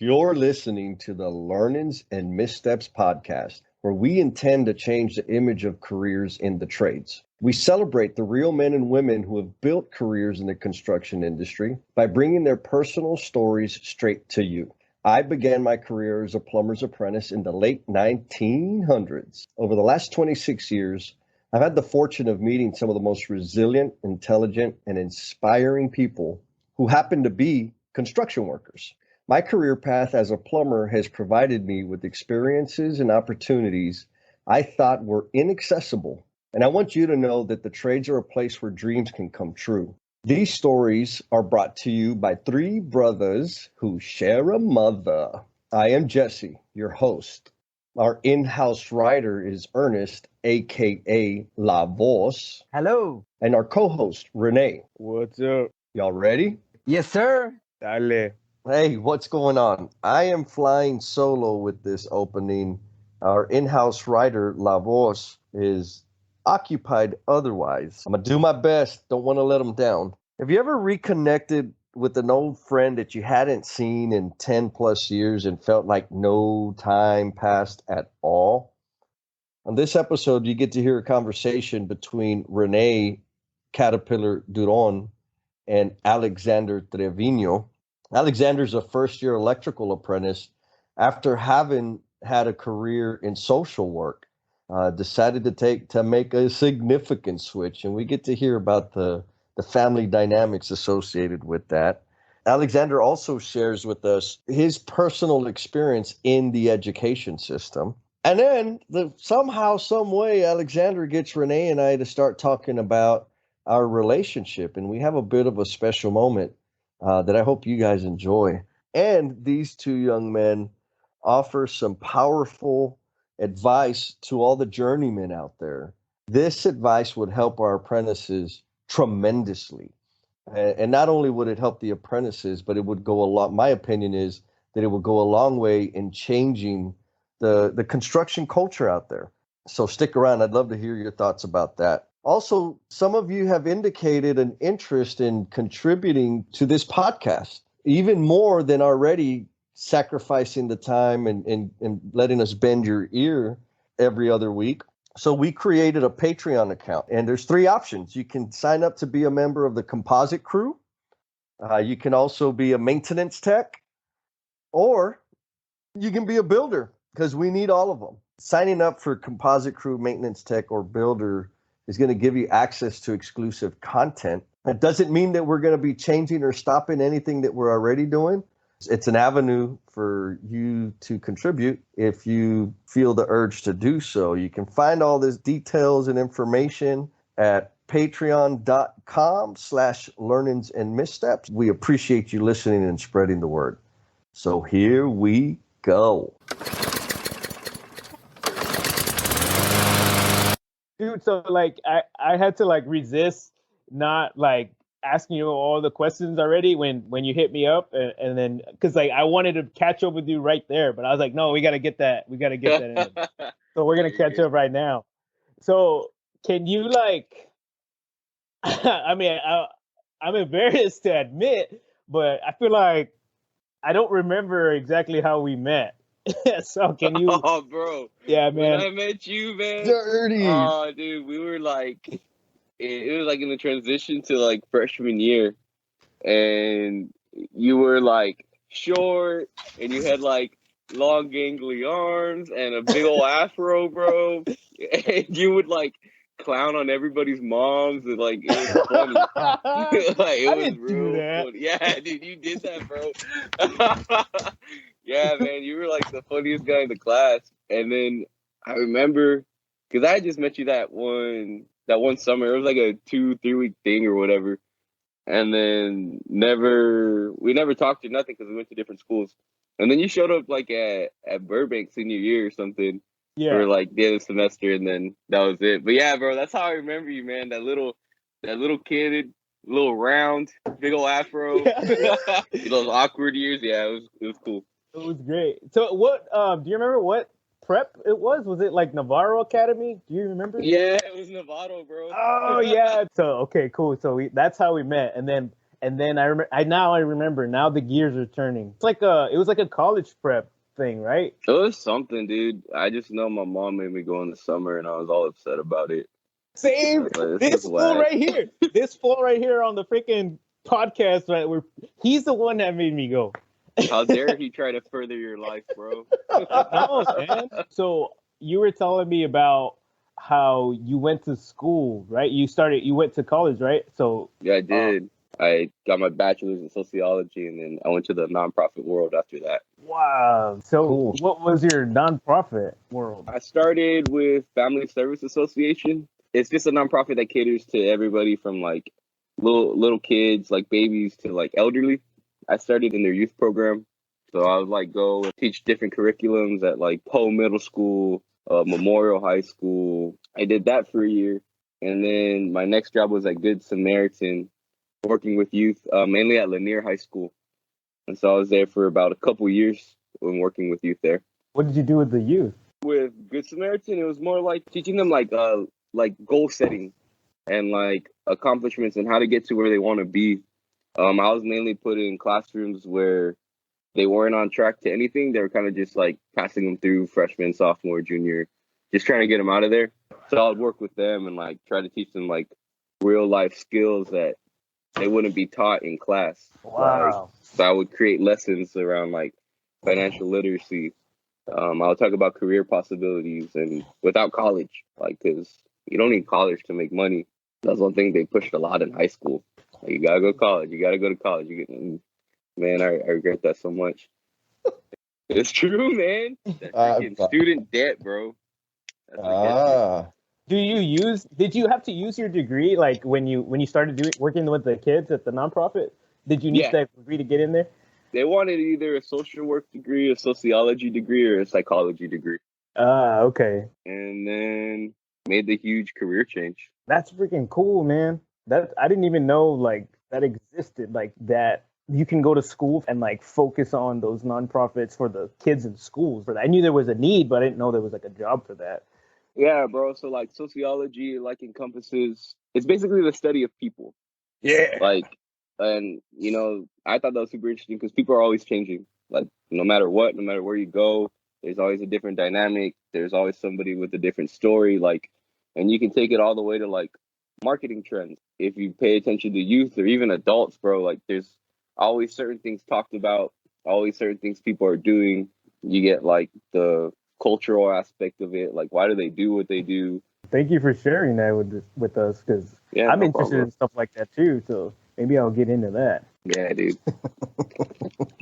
You're listening to the Learnings and Missteps podcast, where we intend to change the image of careers in the trades. We celebrate the real men and women who have built careers in the construction industry by bringing their personal stories straight to you. I began my career as a plumber's apprentice in the late 1900s. Over the last 26 years, I've had the fortune of meeting some of the most resilient, intelligent, and inspiring people who happen to be construction workers. My career path as a plumber has provided me with experiences and opportunities I thought were inaccessible. And I want you to know that the trades are a place where dreams can come true. These stories are brought to you by three brothers who share a mother. I am Jesse, your host. Our in-house writer is Ernest, a.k.a. La Voz. Hello. And our co-host, Rene. What's up? Y'all ready? Yes, sir. Dale. Hey, what's going on? I am flying solo with this opening. Our in-house writer, La Voz, is occupied otherwise. I'm going to do my best. Don't want to let him down. Have you ever reconnected with an old friend that you hadn't seen in 10 plus years and felt like no time passed at all? On this episode, you get to hear a conversation between Rene Caterpillar Duron and Alexander Trevino. Alexander's a first-year electrical apprentice after having had a career in social work. Decided to make a significant switch, and we get to hear about the family dynamics associated with that. Alexander also shares with us his personal experience in the education system. And then somehow, some way, Alexander gets Rene and I to start talking about our relationship, and we have a bit of a special moment that I hope you guys enjoy. And these two young men offer some powerful advice to all the journeymen out there. This advice would help our apprentices tremendously. And not only would it help the apprentices, but it would go a lot. My opinion is that it would go a long way in changing the construction culture out there. So stick around. I'd love to hear your thoughts about that. Also, some of you have indicated an interest in contributing to this podcast, even more than already sacrificing the time and letting us bend your ear every other week. So we created a Patreon account, and there's three options. You can sign up to be a member of the composite crew. You can also be a maintenance tech, or you can be a builder, because we need all of them. Signing up for composite crew, maintenance tech, or builder is going to give you access to exclusive content. It doesn't mean that we're going to be changing or stopping anything that we're already doing. It's an avenue for you to contribute if you feel the urge to do so. You can find all these details and information at patreon.com/learnings and missteps. We appreciate you listening and spreading the word. So here we go. Dude, so like I had to like resist not like asking you all the questions already when you hit me up, and then because like I wanted to catch up with you right there, but I was like, no, we got to get that in. So we're gonna catch up right now. So can you like I mean I'm embarrassed to admit, but I feel like I don't remember exactly how we met. So can you? Oh, bro. Yeah, man. When I met you, man. Dirty. Oh, dude, we were like, it was like in the transition to like freshman year, and you were like short, and you had like long gangly arms and a big old afro, bro. And you would like clown on everybody's moms, and like it was funny. Like it was real funny. Yeah, dude, you did that, bro. Yeah, man, you were like the funniest guy in the class. And then I remember, because I had just met you that one summer. It was like a 2-3 week thing or whatever. And then we never talked or nothing because we went to different schools. And then you showed up like at Burbank senior year or something for like the end of the semester, and then that was it. But yeah, bro, that's how I remember you, man. That little kid, little round, big old afro. Those awkward years. Yeah, it was cool. It was great. So what, do you remember what prep it was? Was it like Navarro Academy? Do you remember? Yeah, it was Navarro, bro. Oh, yeah. So, okay, cool. So that's how we met. And then And then I remember. Now the gears are turning. It was like a college prep thing, right? It was something, dude. I just know my mom made me go in the summer, and I was all upset about it. Same. Like, This fool right here. This fool right here on the freaking podcast, right? He's the one that made me go. How dare he try to further your life, bro? No, man. So you were telling me about how you went to school, right? You went to college, right? So Yeah, I did. I got my bachelor's in sociology, and then I went to the nonprofit world after that. wow. So Cool. what was your nonprofit world? I started with Family Service Association. It's just a nonprofit that caters to everybody from like little kids, like babies, to like elderly. I started in their youth program. So I would like go and teach different curriculums at like Poe Middle School, Memorial High School. I did that for a year. And then my next job was at Good Samaritan, working with youth, mainly at Lanier High School. And so I was there for about a couple years when working with youth there. What did you do with the youth? With Good Samaritan, it was more like teaching them like goal setting and like accomplishments and how to get to where they want to be. I was mainly put in classrooms where they weren't on track to anything. They were kind of just like passing them through freshman, sophomore, junior, just trying to get them out of there. So I would work with them and like try to teach them like real life skills that they wouldn't be taught in class. Wow. So I would create lessons around like financial literacy. I would talk about career possibilities and without college, like, because you don't need college to make money. That's one thing they pushed a lot in high school. Like, you gotta go to college. You gotta go to college. Man, I regret that so much. It's true, man. That freaking student debt, bro. Did you have to use your degree like when you started working with the kids at the nonprofit? Did you need that degree to get in there? They wanted either a social work degree, a sociology degree, or a psychology degree. Okay. And then made the huge career change. That's freaking cool, man. I didn't even know like that existed, like that you can go to school and like focus on those nonprofits for the kids in schools. For that, I knew there was a need, but I didn't know there was like a job for that. Yeah, bro. So like sociology like encompasses, it's basically the study of people. Yeah. Like, and you know, I thought that was super interesting because people are always changing. Like, no matter what, no matter where you go, there's always a different dynamic. There's always somebody with a different story. Like, and you can take it all the way to like marketing trends. If you pay attention to youth or even adults, bro, like there's always certain things talked about, always certain things people are doing. You get like the cultural aspect of it. Like, why do they do what they do? Thank you for sharing that with us, because I'm interested in stuff like that too. So maybe I'll get into that. Yeah, dude.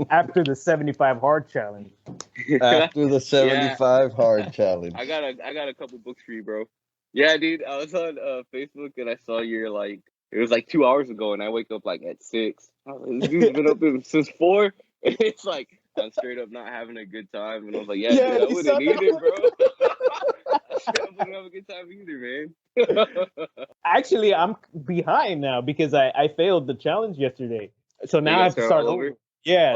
After the 75 hard challenge. After the 75 hard challenge. I got a couple books for you, bro. Yeah, dude. I was on Facebook and I saw your like, it was like 2 hours ago, and I wake up like at 6. This dude's been up since 4. And it's like I'm straight up not having a good time, and I was like, dude, I wouldn't need it, bro. I wouldn't have a good time either, man. Actually, I'm behind now because I failed the challenge yesterday, so now I have to start over. Yeah.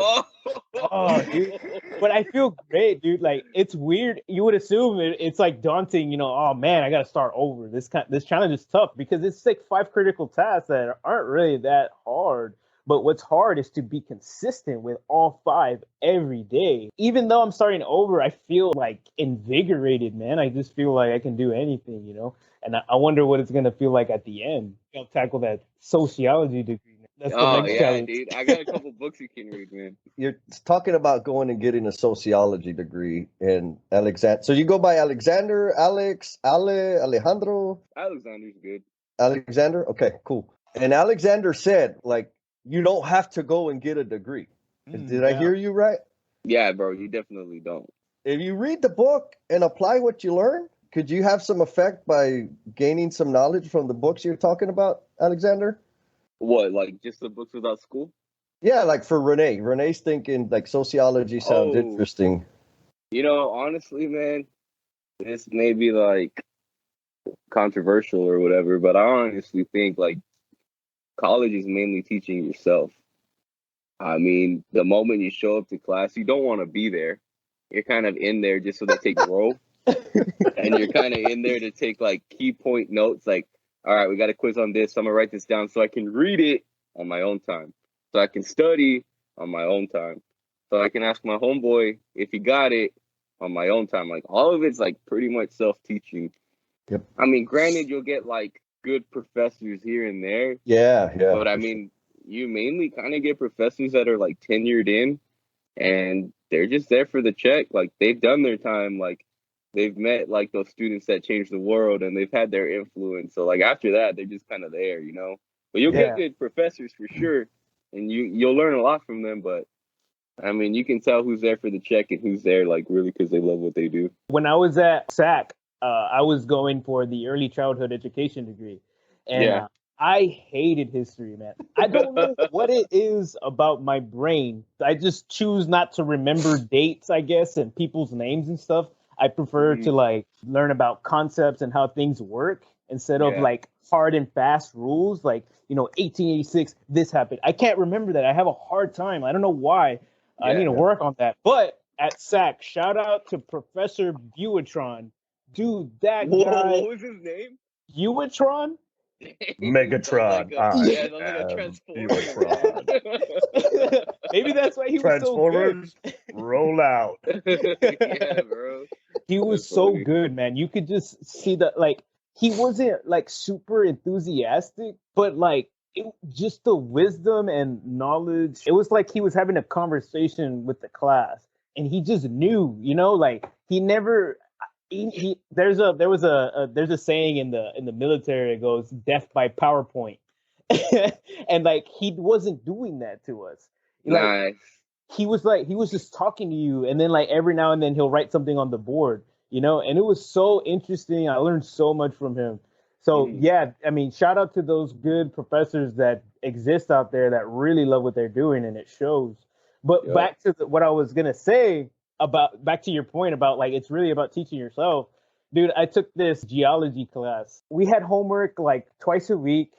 Oh, dude. But I feel great, dude. Like, it's weird. You would assume it's like daunting, you know, oh man, I gotta start over. This challenge is tough because it's like 5 critical tasks that aren't really that hard. But what's hard is to be consistent with all 5 every day. Even though I'm starting over, I feel like invigorated, man. I just feel like I can do anything, you know? And I wonder what it's gonna feel like at the end. I'll tackle that sociology degree. That's the next challenge. Dude. I got a couple books you can read, man. You're talking about going and getting a sociology degree in Alexander. So you go by Alexander, Alejandro? Alexander's good. Alexander? Okay, cool. And Alexander said, like, you don't have to go and get a degree. Did I hear you right? Yeah, bro, you definitely don't. If you read the book and apply what you learn, could you have some effect by gaining some knowledge from the books you're talking about, Alexander? What, like just the books without school? Yeah, like for Rene. Rene's thinking like sociology sounds interesting. You know, honestly, man, this may be like controversial or whatever, but I honestly think like college is mainly teaching yourself. I mean, the moment you show up to class, you don't want to be there. You're kind of in there just so that they grow. And you're kind of in there to take like key point notes, like, all right, we got a quiz on this. So I'm gonna write this down so I can read it on my own time. So I can study on my own time. So I can ask my homeboy if he got it on my own time. Like all of it's like pretty much self-teaching. Yep. I mean, granted, you'll get like good professors here and there. Yeah. But I mean, you mainly kind of get professors that are like tenured in, and they're just there for the check. Like they've done their time. Like they've met like those students that changed the world, and they've had their influence. So like after that, they're just kind of there, you know. But you'll get good professors for sure, and you'll learn a lot from them. But I mean, you can tell who's there for the check and who's there like really because they love what they do. When I was at SAC, I was going for the early childhood education degree, and I hated history, man. I don't know what it is about my brain. I just choose not to remember dates, I guess, and people's names and stuff. I prefer to like learn about concepts and how things work instead of like hard and fast rules. Like, 1886, this happened. I can't remember that. I have a hard time. I don't know why. I need to work on that. But at SAC, shout out to Professor Buatron. Dude, that guy. What was his name? Buatron? Megatron. Like a Transformer. Maybe that's why he was so good. Roll out. Yeah, bro. He was so good, man. You could just see that, like, he wasn't like super enthusiastic, but like just the wisdom and knowledge. It was like he was having a conversation with the class, and he just knew, like he never. There's a saying in the military. It goes death by PowerPoint, and like he wasn't doing that to us. Nice. He was just talking to you, and then like every now and then he'll write something on the board, and it was so interesting. I learned so much from him. So yeah, I mean, shout out to those good professors that exist out there that really love what they're doing, and it shows. But back to what I was gonna say. Back to your point about like it's really about teaching yourself, dude. I took this geology class. We had homework like twice a week,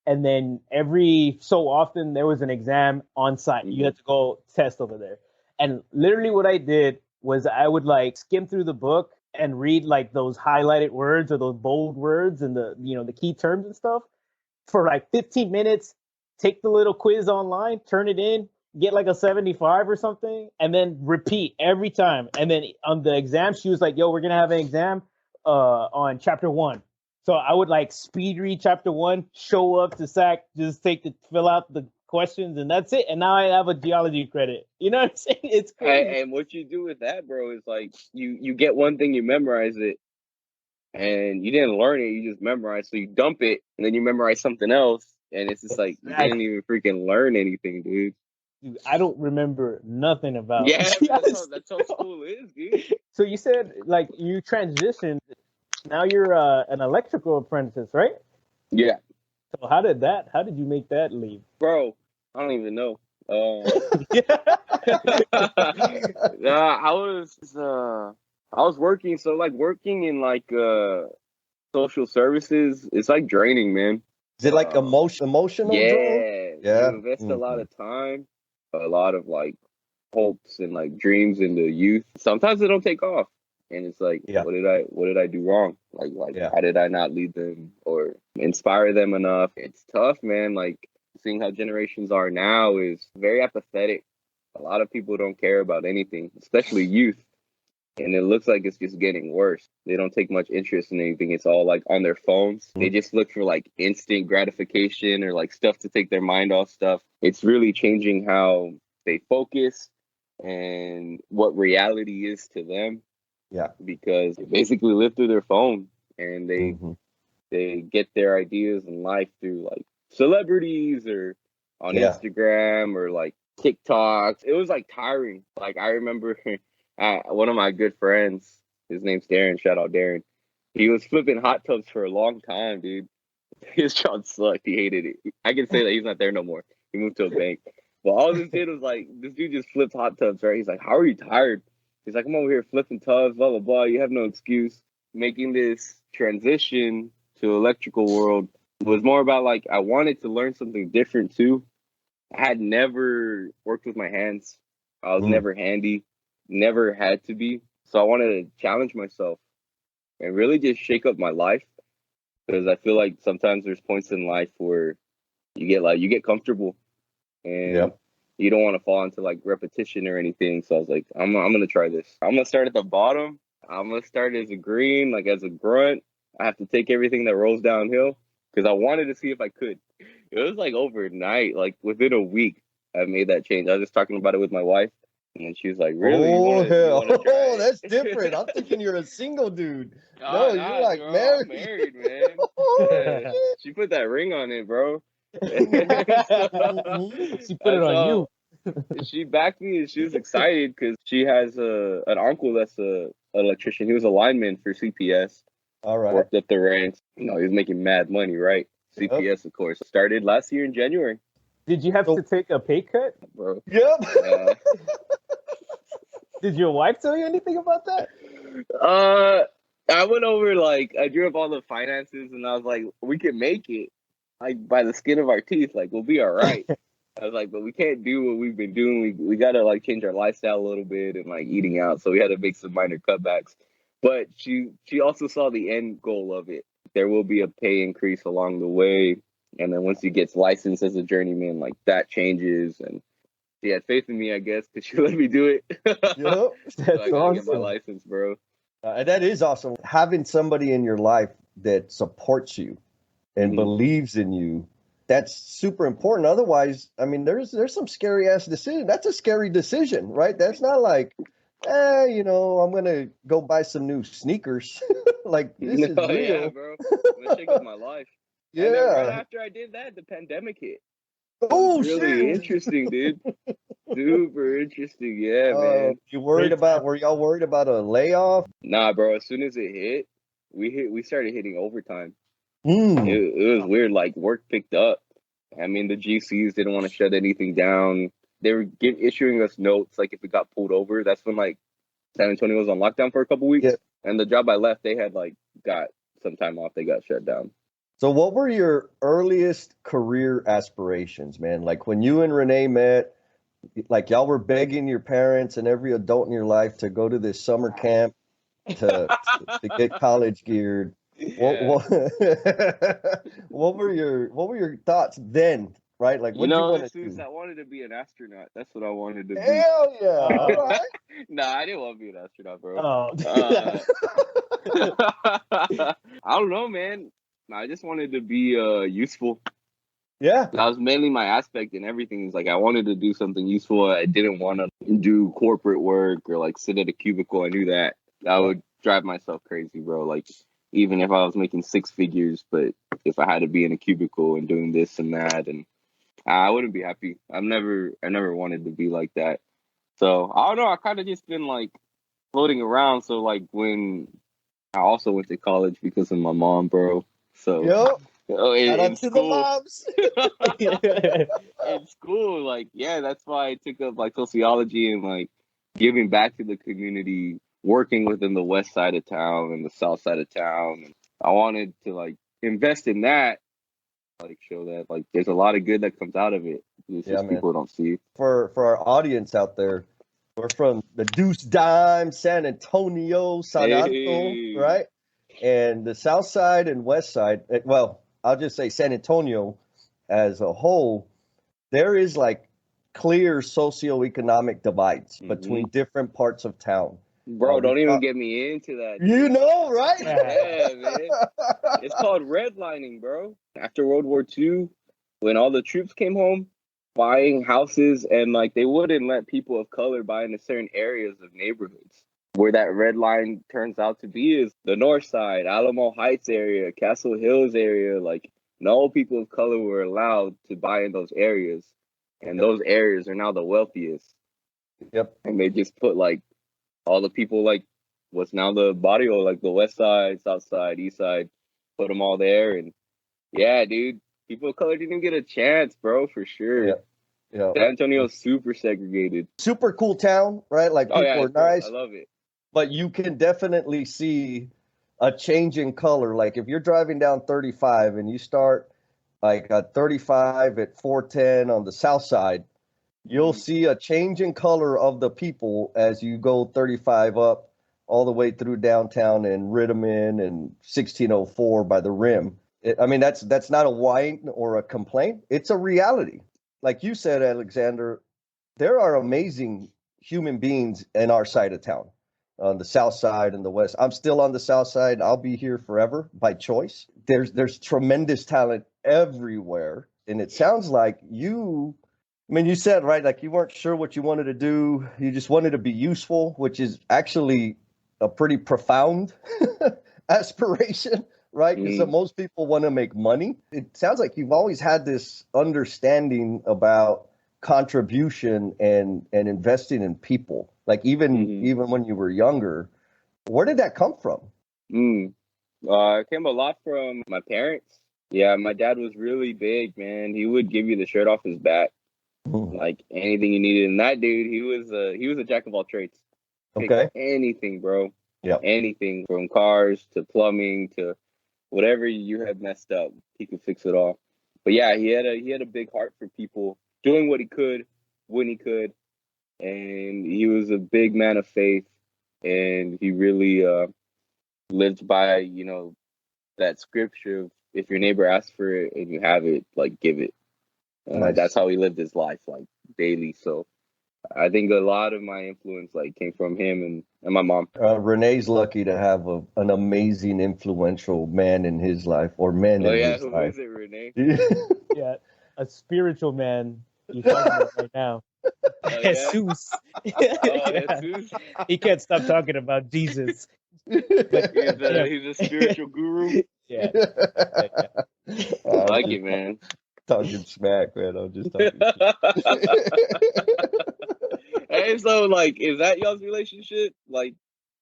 and then every so often there was an exam on site. You had to go test over there. And literally what I did was I would like skim through the book and read like those highlighted words or those bold words and the key terms and stuff for like 15 minutes. Take the little quiz online, turn it in, get like a 75 or something, and then repeat every time. And then on the exam, she was like, yo, we're going to have an exam on chapter 1. So I would like speed read chapter 1, show up to SAC, just fill out the questions, and that's it. And now I have a geology credit. You know what I'm saying? It's crazy. And what you do with that, bro, is like you get one thing, you memorize it, and you didn't learn it, you just memorize. So you dump it, and then you memorize something else, and it's just like you didn't even freaking learn anything, dude. Dude, I don't remember nothing about it. Yeah, that's how school is, dude. So you said like you transitioned. Now you're an electrical apprentice, right? Yeah. So how did you make that leap? Bro, I don't even know. I was working. So like working in like social services, it's like draining, man. Is it like emotional? Yeah. You invest a lot of time, a lot of like hopes and like dreams in the youth. Sometimes they don't take off, and it's like, what did I do wrong? Like how did I not lead them or inspire them enough? It's tough, man. Like seeing how generations are now is very apathetic. A lot of people don't care about anything, especially youth. And it looks like it's just getting worse. They don't take much interest in anything. It's all like on their phones. They just look for like instant gratification or like stuff to take their mind off stuff. It's really changing how they focus and what reality is to them. Yeah. Because they basically live through their phone, and they get their ideas in life through like celebrities or on Instagram or like TikToks. It was like tiring. Like I remember one of my good friends, his name's Darren, shout out Darren. He was flipping hot tubs for a long time, dude. His job sucked. He hated it. I can say that he's not there no more. He moved to a bank. But all this did was like, this dude just flipped hot tubs, right? He's like, how are you tired? He's like, I'm over here flipping tubs, blah, blah, blah. You have no excuse. Making this transition to electrical world was more about like, I wanted to learn something different too. I had never worked with my hands. I was never handy, never had to be. So I wanted to challenge myself and really just shake up my life, because I feel like sometimes there's points in life where you get comfortable, and Yep. you don't want to fall into like repetition or anything. So I was like, I'm gonna try this. I'm gonna start at the bottom. I'm gonna start as a green, like as a grunt. I have to take everything that rolls downhill because I wanted to see if I could. It was like overnight, like within a week, I made that change. I was just talking about it with my wife, and she was like, "Really? Oh, You hell. wanna try Oh, it?" that's different. I'm thinking you're a single dude. Nah, No, you're like bro, married. I'm married, man. Oh, Yeah. shit. She put that ring on it, bro. Mhm. She put it on you. She backed me, and she was excited because she has an uncle that's an electrician. He was a lineman for CPS, All right. worked up the ranks. You know, he was making mad money, right? Yep. CPS, of course, started last year in January, Did you have to take a pay cut? bro. Yep. Uh, Did your wife tell you anything about that? I went over like I drew up all the finances, and I was like, we can make it, like by the skin of our teeth. Like we'll be all right. I was like, but we can't do what we've been doing. We gotta like change our lifestyle a little bit and like eating out. So we had to make some minor cutbacks. But she also saw the end goal of it. There will be a pay increase along the way, and then once he gets licensed as a journeyman, like that changes. And she had faith in me, I guess, because she let me do it. Yep. So I That's gotta get my awesome. license, bro. And that is awesome. Having somebody in your life that supports you and Mhm. believes in you, that's super important. Otherwise, I mean, there's some scary ass decision. That's a scary decision, right? That's not like, I'm gonna go buy some new sneakers. Like this is No, real. yeah, bro. I'm gonna shake up my life. And then right Yeah. after I did that, the pandemic hit. Oh Really shit. interesting, dude. Super interesting. Yeah, man. Were y'all worried about a layoff? Nah, bro. As soon as it hit, we started hitting overtime. Mm. It was weird. Like work picked up. I mean, the GCs didn't want to shut anything down. They were issuing us notes like if we got pulled over. That's when like San Antonio was on lockdown for a couple weeks. Yeah. And the job I left, they had like got some time off. They got shut down. So what were your earliest career aspirations, man? Like when you and Renee met, like y'all were begging your parents and every adult in your life to go to this summer camp to get college geared. Yeah. What were your thoughts then? Right? Like what do you want to do? I wanted to be an astronaut. That's what I wanted to be. Hell yeah! All right. Nah, I didn't want to be an astronaut, bro. Oh, I don't know, man. I just wanted to be useful. Yeah. That was mainly my aspect in everything. Is like I wanted to do something useful. I didn't want to do corporate work or like sit at a cubicle. I knew that would drive myself crazy, bro. Like even if I was making six figures, but if I had to be in a cubicle and doing this and that, and I wouldn't be happy. I never wanted to be like that. So I don't know. I kind of just been like floating around. So like when I also went to college because of my mom, bro. So Yep. Shout in out to the school, moms. in school, like yeah, that's why I took up like sociology and like giving back to the community, working within the west side of town and the south side of town. And I wanted to like invest in that, like show that like there's a lot of good that comes out of it. It's Yeah, just man. people don't see. For our audience out there, we're from the Deuce Dime, San Antonio, San Anto, Hey. right? And the south side and west side, well, I'll just say San Antonio as a whole, there is like clear socioeconomic divides between different parts of town. Bro, don't even get me into that. You know, right? Yeah, man. It's called redlining, bro. After World War II, when all the troops came home, buying houses and like they wouldn't let people of color buy into certain areas of neighborhoods. Where that red line turns out to be is the north side, Alamo Heights area, Castle Hills area. Like no people of color were allowed to buy in those areas. And those areas are now the wealthiest. Yep. And they just put like all the people like what's now the barrio, like the west side, south side, east side, put them all there. And yeah, dude, people of color didn't get a chance, bro, for sure. Yeah. San Antonio's super segregated. Super cool town, right? Like people are it's cool. nice. I love it. But you can definitely see a change in color. Like if you're driving down 35 and you start like at 35 at 410 on the south side, you'll see a change in color of the people as you go 35 up all the way through downtown and Ritterman and 1604 by the rim. I mean, that's not a whine or a complaint. It's a reality. Like you said, Alexander, there are amazing human beings in our side of town, on the south side and the west. I'm still on the south side. I'll be here forever by choice. There's tremendous talent everywhere. And it sounds like you, I mean, you said, right, like you weren't sure what you wanted to do. You just wanted to be useful, which is actually a pretty profound aspiration, right? Because most people want to make money. It sounds like you've always had this understanding about contribution and investing in people. Like even when you were younger, where did that come from? It came a lot from my parents. Yeah, my dad was really big, man. He would give you the shirt off his back, like anything you needed. And that dude, he was a jack of all trades. Okay. Anything, bro. Yeah. Anything from cars to plumbing to whatever you had messed up, he could fix it all. But yeah, he had a big heart for people, doing what he could when he could, and he was a big man of faith, and he really lived by, you know, that scripture of, if your neighbor asks for it and you have it, like, give it. Nice. That's how he lived his life, like, daily. So I think a lot of my influence, like, came from him and my mom. Rene's lucky to have an amazing, influential man in his life, or men in his life. Who is it, Rene? Yeah, a spiritual man you're talking about right now. Jesus. Jesus. He can't stop talking about Jesus. He's a spiritual guru. Yeah. I like it, man. Talking smack, man. I'm just talking Hey, so, like, is that y'all's relationship? Like,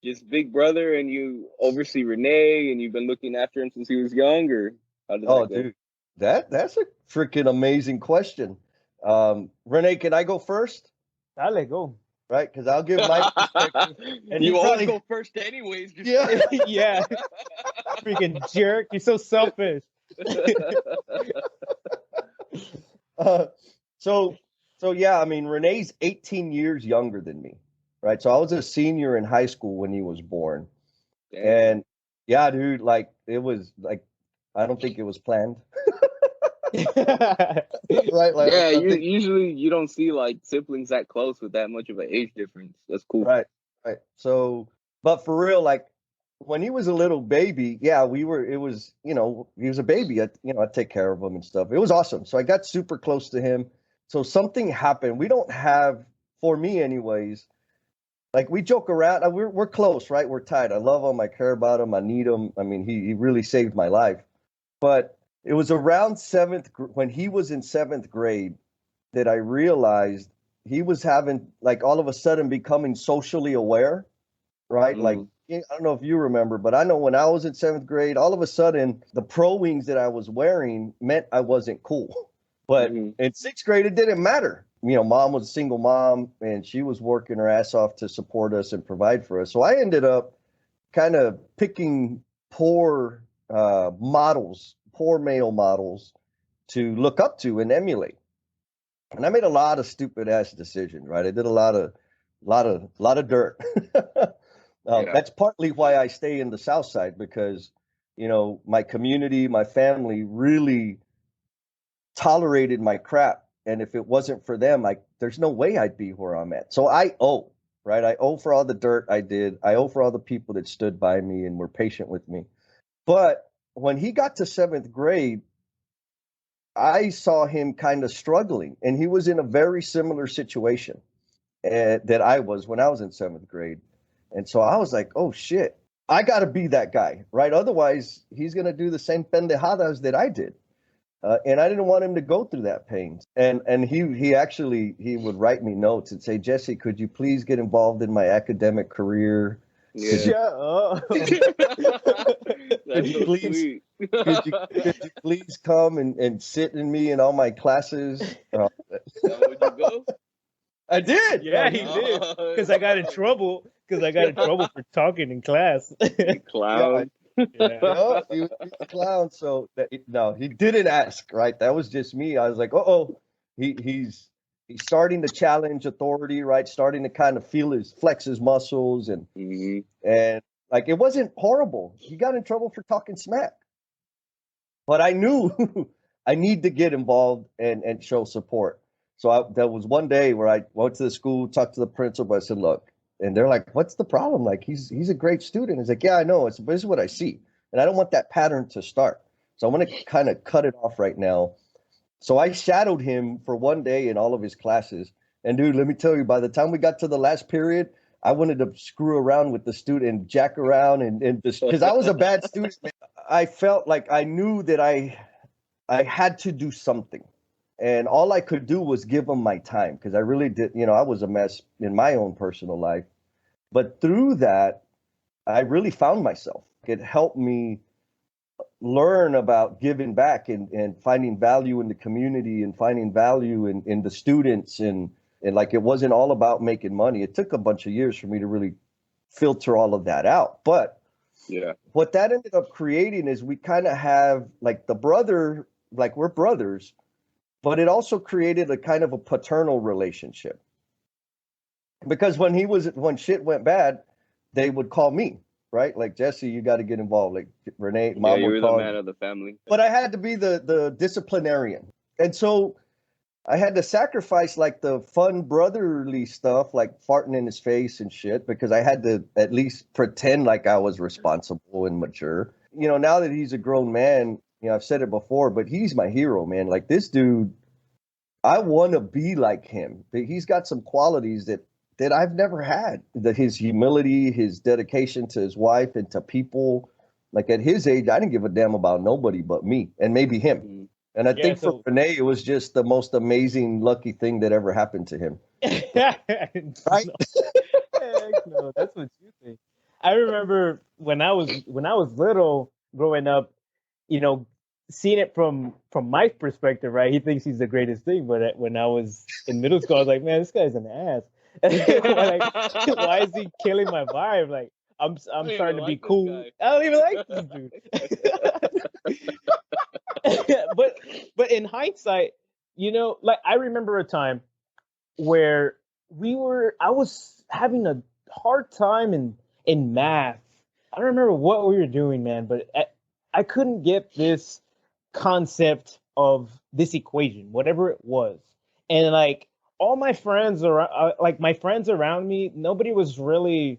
just big brother and you oversee Rene and you've been looking after him since he was young, or how does that go? Dude, that's a freaking amazing question. Rene, can I go first? Dale, go. Right, because I'll give my perspective. And you always go first anyways. Yeah. Yeah. Freaking jerk. You're so selfish. So yeah, I mean, Rene's 18 years younger than me, right? So I was a senior in high school when he was born. Damn. And yeah, dude, like, it was like, I don't think it was planned. Right? Like, yeah, usually you don't see, like, siblings that close with that much of an age difference. That's cool. Right. So, but for real, like, when he was a little baby, yeah, he was a baby. I'd take care of him and stuff. It was awesome. So I got super close to him. So something happened. We don't have, for me anyways, like, we joke around. We're close, right? We're tight. I love him. I care about him. I need him. I mean, he really saved my life. But it was around when he was in 7th grade that I realized he was having, like, all of a sudden becoming socially aware, right? Like, I don't know if you remember, but I know when I was in 7th grade, all of a sudden the pro wings that I was wearing meant I wasn't cool. But in 6th grade, it didn't matter. You know, mom was a single mom and she was working her ass off to support us and provide for us. So I ended up kind of picking poor male models to look up to and emulate. And I made a lot of stupid ass decisions, right? I did a lot of dirt. That's partly why I stay in the South Side, because, you know, my community, my family really tolerated my crap. And if it wasn't for them, there's no way I'd be where I'm at. So I owe, right? I owe for all the dirt I did. I owe for all the people that stood by me and were patient with me. But when he got to 7th grade, I saw him kind of struggling, and he was in a very similar situation that I was when I was in 7th grade. And so I was like, oh shit, I got to be that guy, right? Otherwise he's going to do the same pendejadas that I did. And I didn't want him to go through that pain. And he would write me notes and say, Jesse, could you please get involved in my academic career? Yeah. Shut up. Could you please come and sit in me in all my classes? Would you go? I did. Yeah, he did. Because I got in trouble. For talking in class. Clown. Yeah. No, he was a clown. So no, he didn't ask. Right, that was just me. I was like, he's starting to challenge authority. Right, starting to kind of flex his muscles, and like, it wasn't horrible. He got in trouble for talking smack. but I knew I need to get involved and show support. So there was one day where I went to the school, talked to the principal. I said, "Look," and they're like, "What's the problem? Like he's a great student." He's like, "Yeah, I know. This is what I see, and I don't want that pattern to start. So I want to kind of cut it off right now." So I shadowed him for one day in all of his classes. And dude, let me tell you, by the time we got to the last period, I wanted to screw around with the student and jack around and just because I was a bad student. Man. I felt like I knew that I had to do something. And all I could do was give him my time because I really did, I was a mess in my own personal life. But through that, I really found myself. It helped me learn about giving back and finding value in the community and finding value in the students and like it wasn't all about making money. It took a bunch of years for me to really filter all of that out. But yeah, what that ended up creating is we kind of have like the brother, like we're brothers, but it also created a kind of a paternal relationship. Because when shit went bad, they would call me. Right? Like, Jesse, you got to get involved. Like, Rene, yeah, mom you would were call. the man of the family. But I had to be the disciplinarian. And so I had to sacrifice, like, the fun brotherly stuff, like farting in his face and shit, because I had to at least pretend like I was responsible and mature. Now that he's a grown man, I've said it before, but he's my hero, man. Like, this dude, I want to be like him. He's got some qualities that I've never had. His humility, his dedication to his wife and to people. Like at his age, I didn't give a damn about nobody but me and maybe him. Mm-hmm. And I think for Rene, it was just the most amazing, lucky thing that ever happened to him. Right? No, that's what you think. I remember when I was little, growing up, seeing it from my perspective, right? He thinks he's the greatest thing, but when I was in middle school, I was like, man, this guy's an ass. Like, why is he killing my vibe? Like, I'm starting to be cool. I don't even like this dude. but in hindsight, like I remember a time where I was having a hard time in math. I don't remember what we were doing, man, but I couldn't get this concept of this equation, whatever it was, and like all my friends around me, nobody was really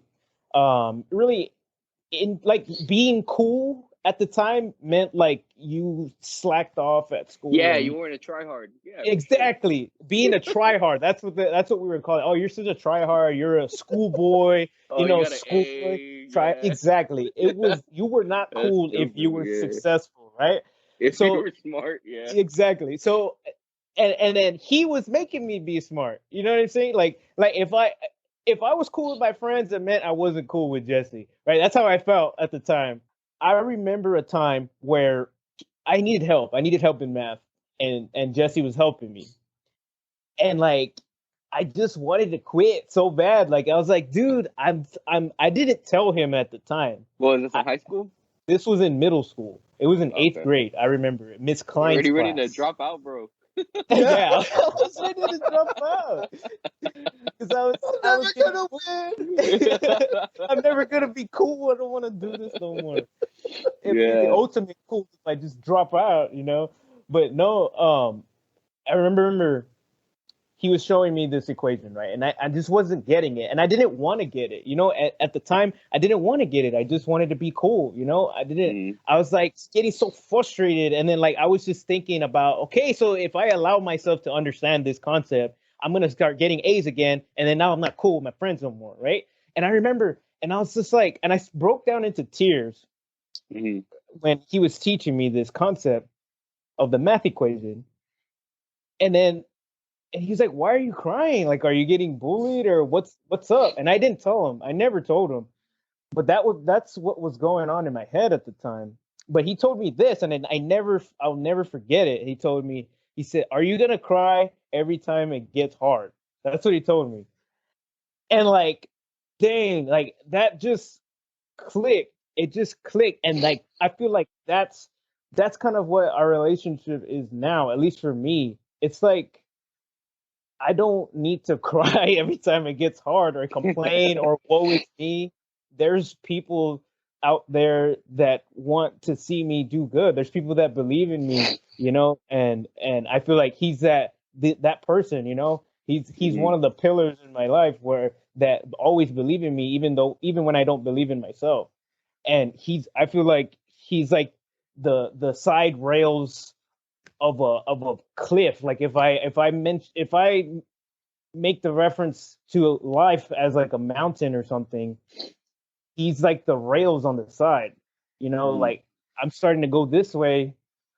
in like being cool at the time meant like you slacked off at school. Yeah, you weren't a tryhard. Yeah, exactly. Sure. Being a tryhard. That's what we were calling. Oh, you're such a tryhard. You're a schoolboy. Schoolboy. Try exactly. It was you were not cool if you were successful, right? If you were smart, yeah. Exactly. So, and then he was making me be smart. You know what I'm saying? Like if I was cool with my friends, it meant I wasn't cool with Jesse. Right? That's how I felt at the time. I remember a time where I needed help. I needed help in math, and Jesse was helping me. And like, I just wanted to quit so bad. Like, I was like, dude, I didn't tell him at the time. Well, is this in high school? This was in middle school. It was in 8th grade. I remember it. Miss Klein's class. Ready to drop out, bro. Yeah, I was ready to drop out because I was gonna win. I'm never gonna be cool. I don't want to do this no more. It'd be the ultimate cool if I just drop out, But no, I remember he was showing me this equation, right? And I just wasn't getting it. And I didn't want to get it. At the time, I didn't want to get it. I just wanted to be cool, I didn't. I was like getting so frustrated. And then like I was just thinking about, okay, so if I allow myself to understand this concept, I'm going to start getting A's again. And then now I'm not cool with my friends no more, right? And I remember, and I was just like, and I broke down into tears when he was teaching me this concept of the math equation. And he's like, why are you crying? Like, are you getting bullied or what's up? And I didn't tell him. I never told him. But that's what was going on in my head at the time. But he told me this, and then I'll never forget it. He said, are you going to cry every time it gets hard? That's what he told me. And like, dang, like that just clicked. It just clicked. And like, I feel like that's kind of what our relationship is now, at least for me. It's like, I don't need to cry every time it gets hard or complain or woe is me. There's people out there that want to see me do good. There's people that believe in me, you know, and I feel like he's that person, you know. He's one of the pillars in my life where that always believe in me, even when I don't believe in myself. And I feel like he's like the side rails of a cliff. Like if I make the reference to life as like a mountain or something, he's like the rails on the side, you know. Like I'm starting to go this way,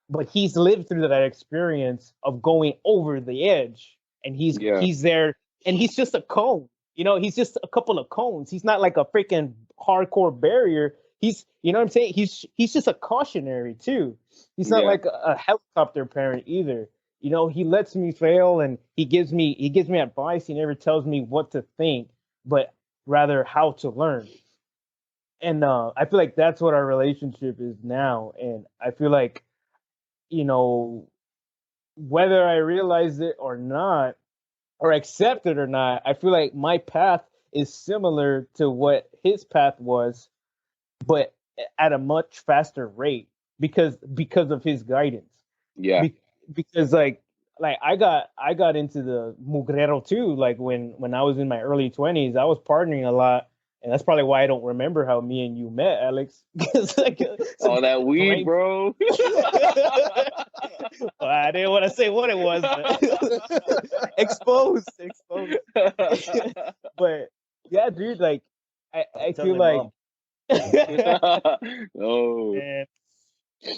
but he's lived through that experience of going over the edge, and he's there, and he's just a cone, you know. He's just a couple of cones. He's not like a freaking hardcore barrier. He's, you know what I'm saying, he's just a cautionary too. He's not like a helicopter parent either, you know. He lets me fail, and he gives me advice. He never tells me what to think, but rather how to learn. And I feel like that's what our relationship is now. And I feel like, you know, whether I realize it or not, or accept it or not, I feel like my path is similar to what his path was, but at a much faster rate because of his guidance. Yeah. Because like I got into the mugrero too. Like when I was in my early 20s, I was partying a lot. And that's probably why I don't remember how me and you met, Alex. Like, all that weed, bro. Well, I didn't want to say what it was, but exposed. But yeah, dude, like I feel like oh. Man.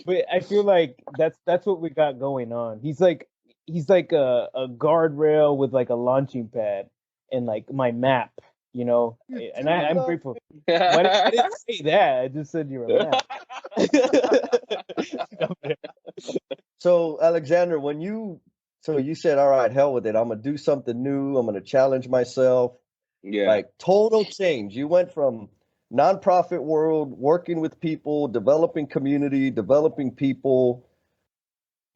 But I feel like that's what we got going on. He's like a guardrail with like a launching pad and like my map, you know. And I'm grateful. I didn't say that. I just said you're a map. So Alexander, so you said, all right, hell with it. I'm gonna do something new. I'm gonna challenge myself. Yeah. Like total change. You went from nonprofit world, working with people, developing community, developing people,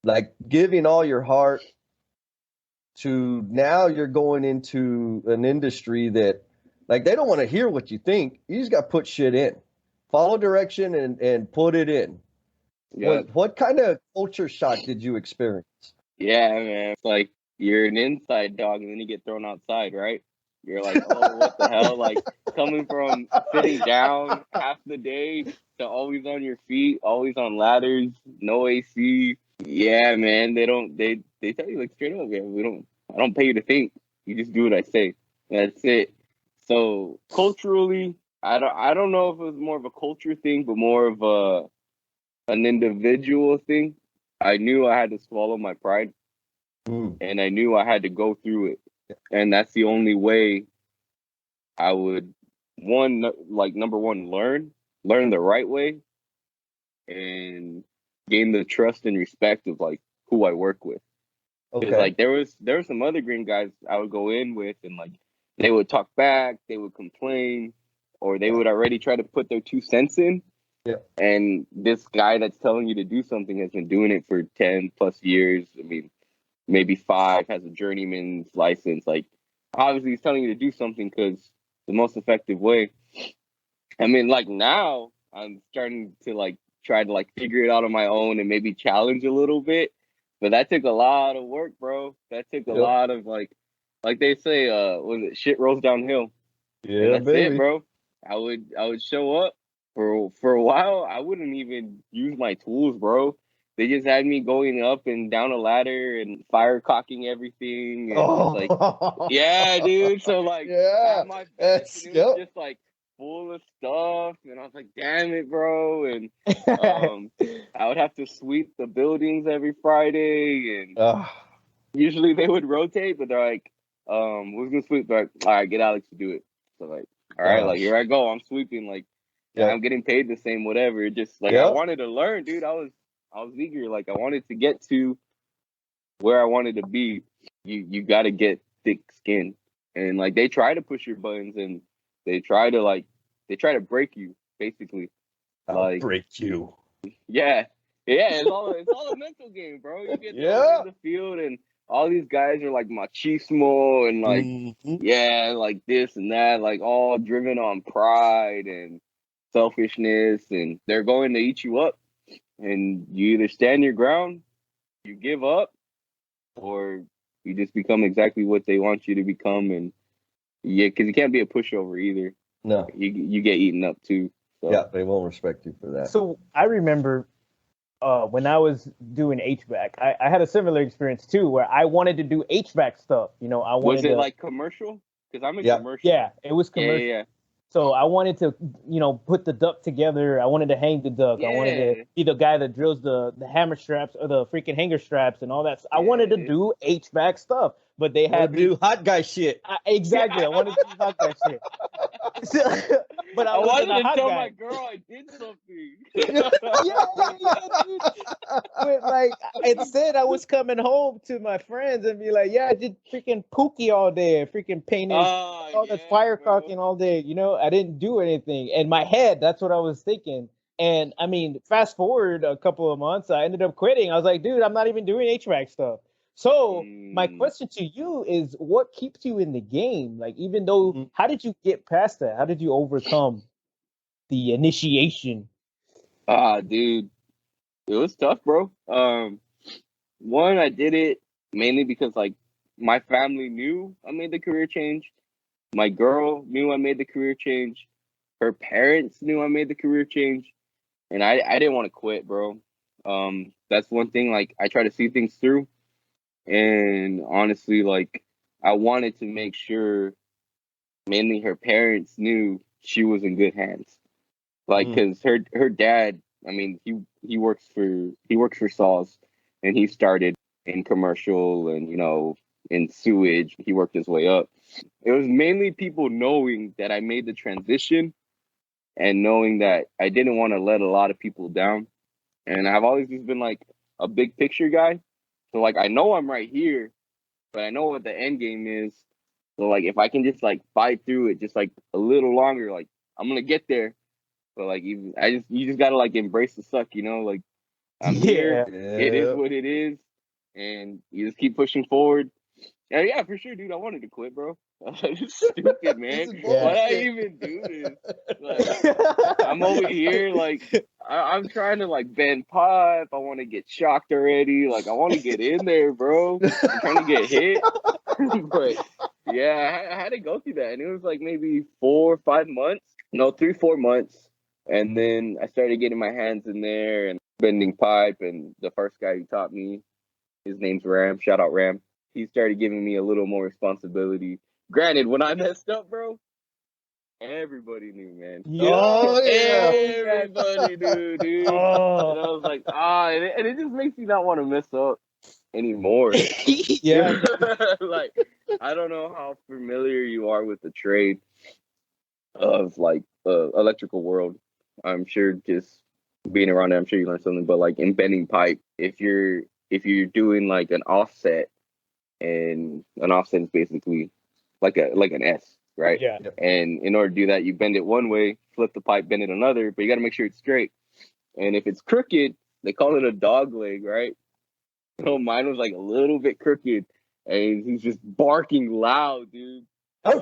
like giving all your heart, to now you're going into an industry that, like, they don't want to hear what you think. You just got to put shit in, follow direction, and put it in. Yeah. What kind of culture shock did you experience? Yeah, man. It's like you're an inside dog and then you get thrown outside, right? You're like, oh, what the hell? Like coming from sitting down half the day to always on your feet, always on ladders, no AC. Yeah, man. They tell you like straight up, yeah, I don't pay you to think. You just do what I say. That's it. So culturally, I don't know if it was more of a culture thing, but more of an individual thing. I knew I had to swallow my pride, and I knew I had to go through it. And that's the only way I would, number one, learn the right way, and gain the trust and respect of like who I work with. Because like there were some other green guys I would go in with, and like they would talk back, they would complain, or they would already try to put their 2 cents in. Yeah. And this guy that's telling you to do something has been doing it for 10 plus years. I mean, maybe 5, has a journeyman's license. Like, obviously, he's telling you to do something because the most effective way. I mean, like now, I'm starting to like try to like figure it out on my own and maybe challenge a little bit. But that took a lot of work, bro. That took a lot of like they say, was it shit rolls downhill? Yeah, and that's baby. it, bro. I would show up for a while. I wouldn't even use my tools, bro. They just had me going up and down a ladder and fire cocking everything. And like, yeah, dude. So like, yeah, my bench, and it was just like full of stuff, and I was like, damn it, bro. And I would have to sweep the buildings every Friday, and usually they would rotate, but they're like, who's gonna sweep? They're like, all right, get Alex to do it. So like, all right, like here I go, I'm sweeping. Like, I'm getting paid the same, whatever. It just like I wanted to learn, dude. I was eager. Like I wanted to get to where I wanted to be. You got to get thick skin, and like they try to push your buttons, and they try to break you, basically. I'll break you. Yeah. It's all a mental game, bro. You get thrown in the field, and all these guys are like machismo and like like this and that, like all driven on pride, and selfishness, and they're going to eat you up. And you either stand your ground, you give up, or you just become exactly what they want you to become. And yeah, because you can't be a pushover either. No. You get eaten up too. So. Yeah, they won't respect you for that. So I remember when I was doing HVAC, I had a similar experience too, where I wanted to do HVAC stuff. You know, I wanted Was it to, like commercial? Because I'm in Yeah. commercial. yeah, it was commercial. Yeah. So I wanted to, you know, put the duct together. I wanted to hang the duct. I wanted to be the guy that drills the hammer straps or the freaking hanger straps and all that. I wanted to do HVAC stuff, but they had to do hot guy shit. Exactly. I wanted to do hot guy shit. But I wasn't wanted a hot to tell guy. my girl I did something. Yeah, dude. But like instead, I was coming home to my friends and be like, "Yeah, I did freaking pookie all day, freaking painted all the firecocking all day." You know, I didn't do anything. In my head, that's what I was thinking. And I mean, fast forward a couple of months, I ended up quitting. I was like, "Dude, I'm not even doing HVAC stuff." So my question to you is, what keeps you in the game? Like, even though, how did you get past that? How did you overcome the initiation? Dude, it was tough, bro. One, I did it mainly because like my family knew I made the career change. My girl knew I made the career change. Her parents knew I made the career change, and I didn't want to quit, bro. That's one thing. Like I try to see things through. And honestly, like I wanted to make sure mainly her parents knew she was in good hands. Like because her dad, I mean, he works for Saws, and he started in commercial and in sewage. He worked his way up. It was mainly people knowing that I made the transition and knowing that I didn't want to let a lot of people down. And I've always just been like a big picture guy. So like I know I'm right here, but I know what the end game is. So like if I can just like fight through it just like a little longer, like I'm gonna get there. But like you just gotta like embrace the suck, like I'm here. It is what it is, and you just keep pushing forward. And yeah, for sure, dude. I wanted to quit, bro. It's stupid, man. Why I even do this? Like, I'm over here, like I'm trying to like bend pipe. I want to get shocked already. Like I want to get in there, bro. I'm trying to get hit. But yeah, I had to go through that, and it was like maybe 4 or 5 months. No, 3, 4 months, and then I started getting my hands in there and bending pipe. And the first guy who taught me, his name's Ram. Shout out Ram. He started giving me a little more responsibility. Granted, when I messed up, bro, everybody knew, man. Everybody knew, dude. And I was like, and it just makes me not want to mess up anymore. Yeah. Like, I don't know how familiar you are with the trade of like electrical world. I'm sure just being around it, I'm sure you learned something. But like in bending pipe, if you're doing like an offset, and an offset is basically like an S, right? Yeah. And in order to do that, you bend it one way, flip the pipe, bend it another, but you got to make sure it's straight. And if it's crooked, they call it a dog leg, right? So mine was like a little bit crooked, and he's just barking loud, dude. And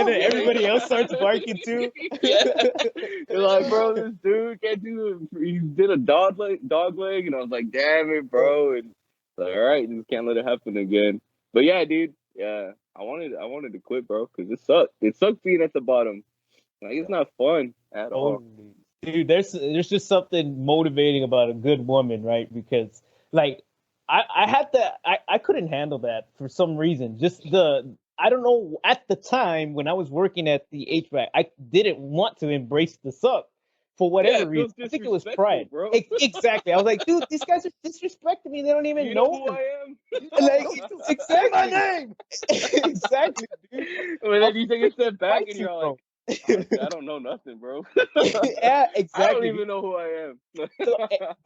then everybody else starts barking too. They're like, bro, this dude can't do it. He did a dog leg, and I was like, damn it, bro. And like, all right, just can't let it happen again. But yeah, dude, yeah, I wanted to quit, bro, because it sucked. It sucked being at the bottom. Like it's not fun at all. Dude, there's just something motivating about a good woman, right? Because like I couldn't handle that for some reason. I don't know, at the time when I was working at the HVAC, I didn't want to embrace the suck for whatever reason. I think it was pride. Bro. Exactly. I was like, dude, these guys are disrespecting me. They don't even know who I am. Like, exactly my name. Exactly, dude. Well, then you take a step back and you're like, I don't know nothing, bro. Yeah, exactly. I don't even know who I am. So,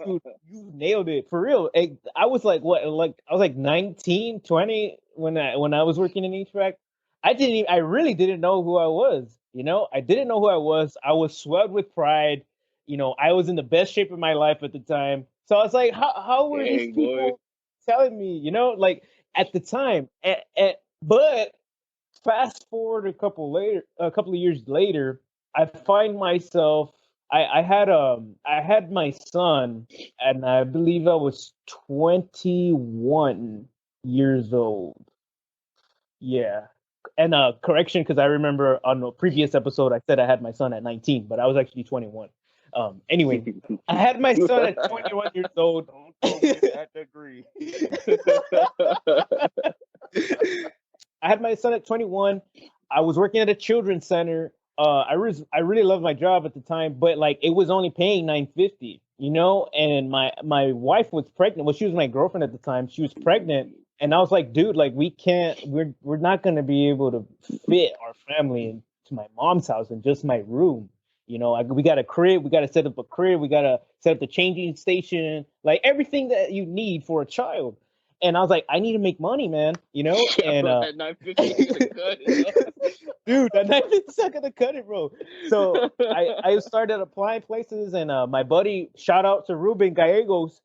dude, you nailed it for real. I was like, what? Like I was like 19, 20 when I was working in HVAC. I really didn't know who I was. I didn't know who I was. I was swelled with pride. I was in the best shape of my life at the time. So I was like, how were these people telling me? Like at the time, but fast forward a couple of years later, I find myself. I had my son, and I believe I was 21 years old. Yeah. And correction, because I remember on the previous episode I said I had my son at 19, but I was actually 21. Anyway, I had my son at 21 years old. Don't get that degree. I had my son at 21. I was working at a children's center. I really loved my job at the time, but like it was only paying $9.50, you know. And my wife was pregnant. Well, she was my girlfriend at the time. She was pregnant, and I was like, dude, like we're not gonna be able to fit our family into my mom's house in just my room. You know, we got a crib. We got to set up a crib. We got to set up the changing station, like everything that you need for a child. And I was like, I need to make money, man. You know, and at 950, dude, that 950's not gonna cut it, bro. So I started applying places, and my buddy, shout out to Ruben Gallegos.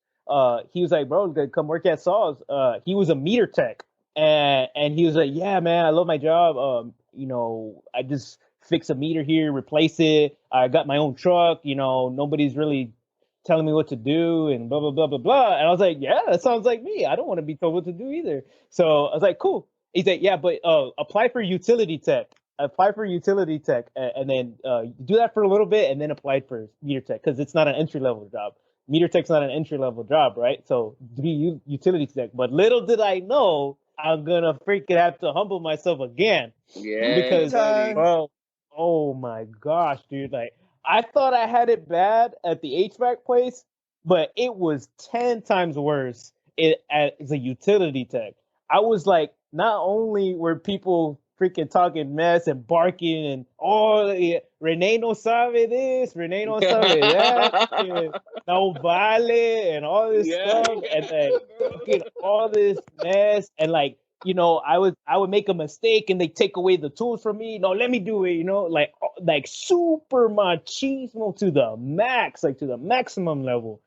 He was like, bro, come work at Saws. He was a meter tech, and he was like, yeah, man, I love my job. You know, I just fix a meter here, replace it. I got my own truck. You know, nobody's really telling me what to do and blah blah blah blah blah. And I was like, yeah, that sounds like me. I don't want to be told what to do either. So I was like, cool. He's like, yeah, but apply for utility tech. Apply for utility tech, and then do that for a little bit, and then apply for meter tech, because it's not an entry level job. Meter tech's not an entry level job, right? So be utility tech. But little did I know, I'm gonna freaking have to humble myself again. Yeah, Because buddy. bro, oh my gosh, dude, like I thought I had it bad at the HVAC place, but it was 10 times worse as a utility tech. I was like, not only were people freaking talking mess and barking and Rene no sabe this, Rene no sabe that, and no vale and all this stuff, and like fucking all this mess, and like, you know, I would make a mistake and they take away the tools from me. No, let me do it. You know, like super machismo to the max, like to the maximum level.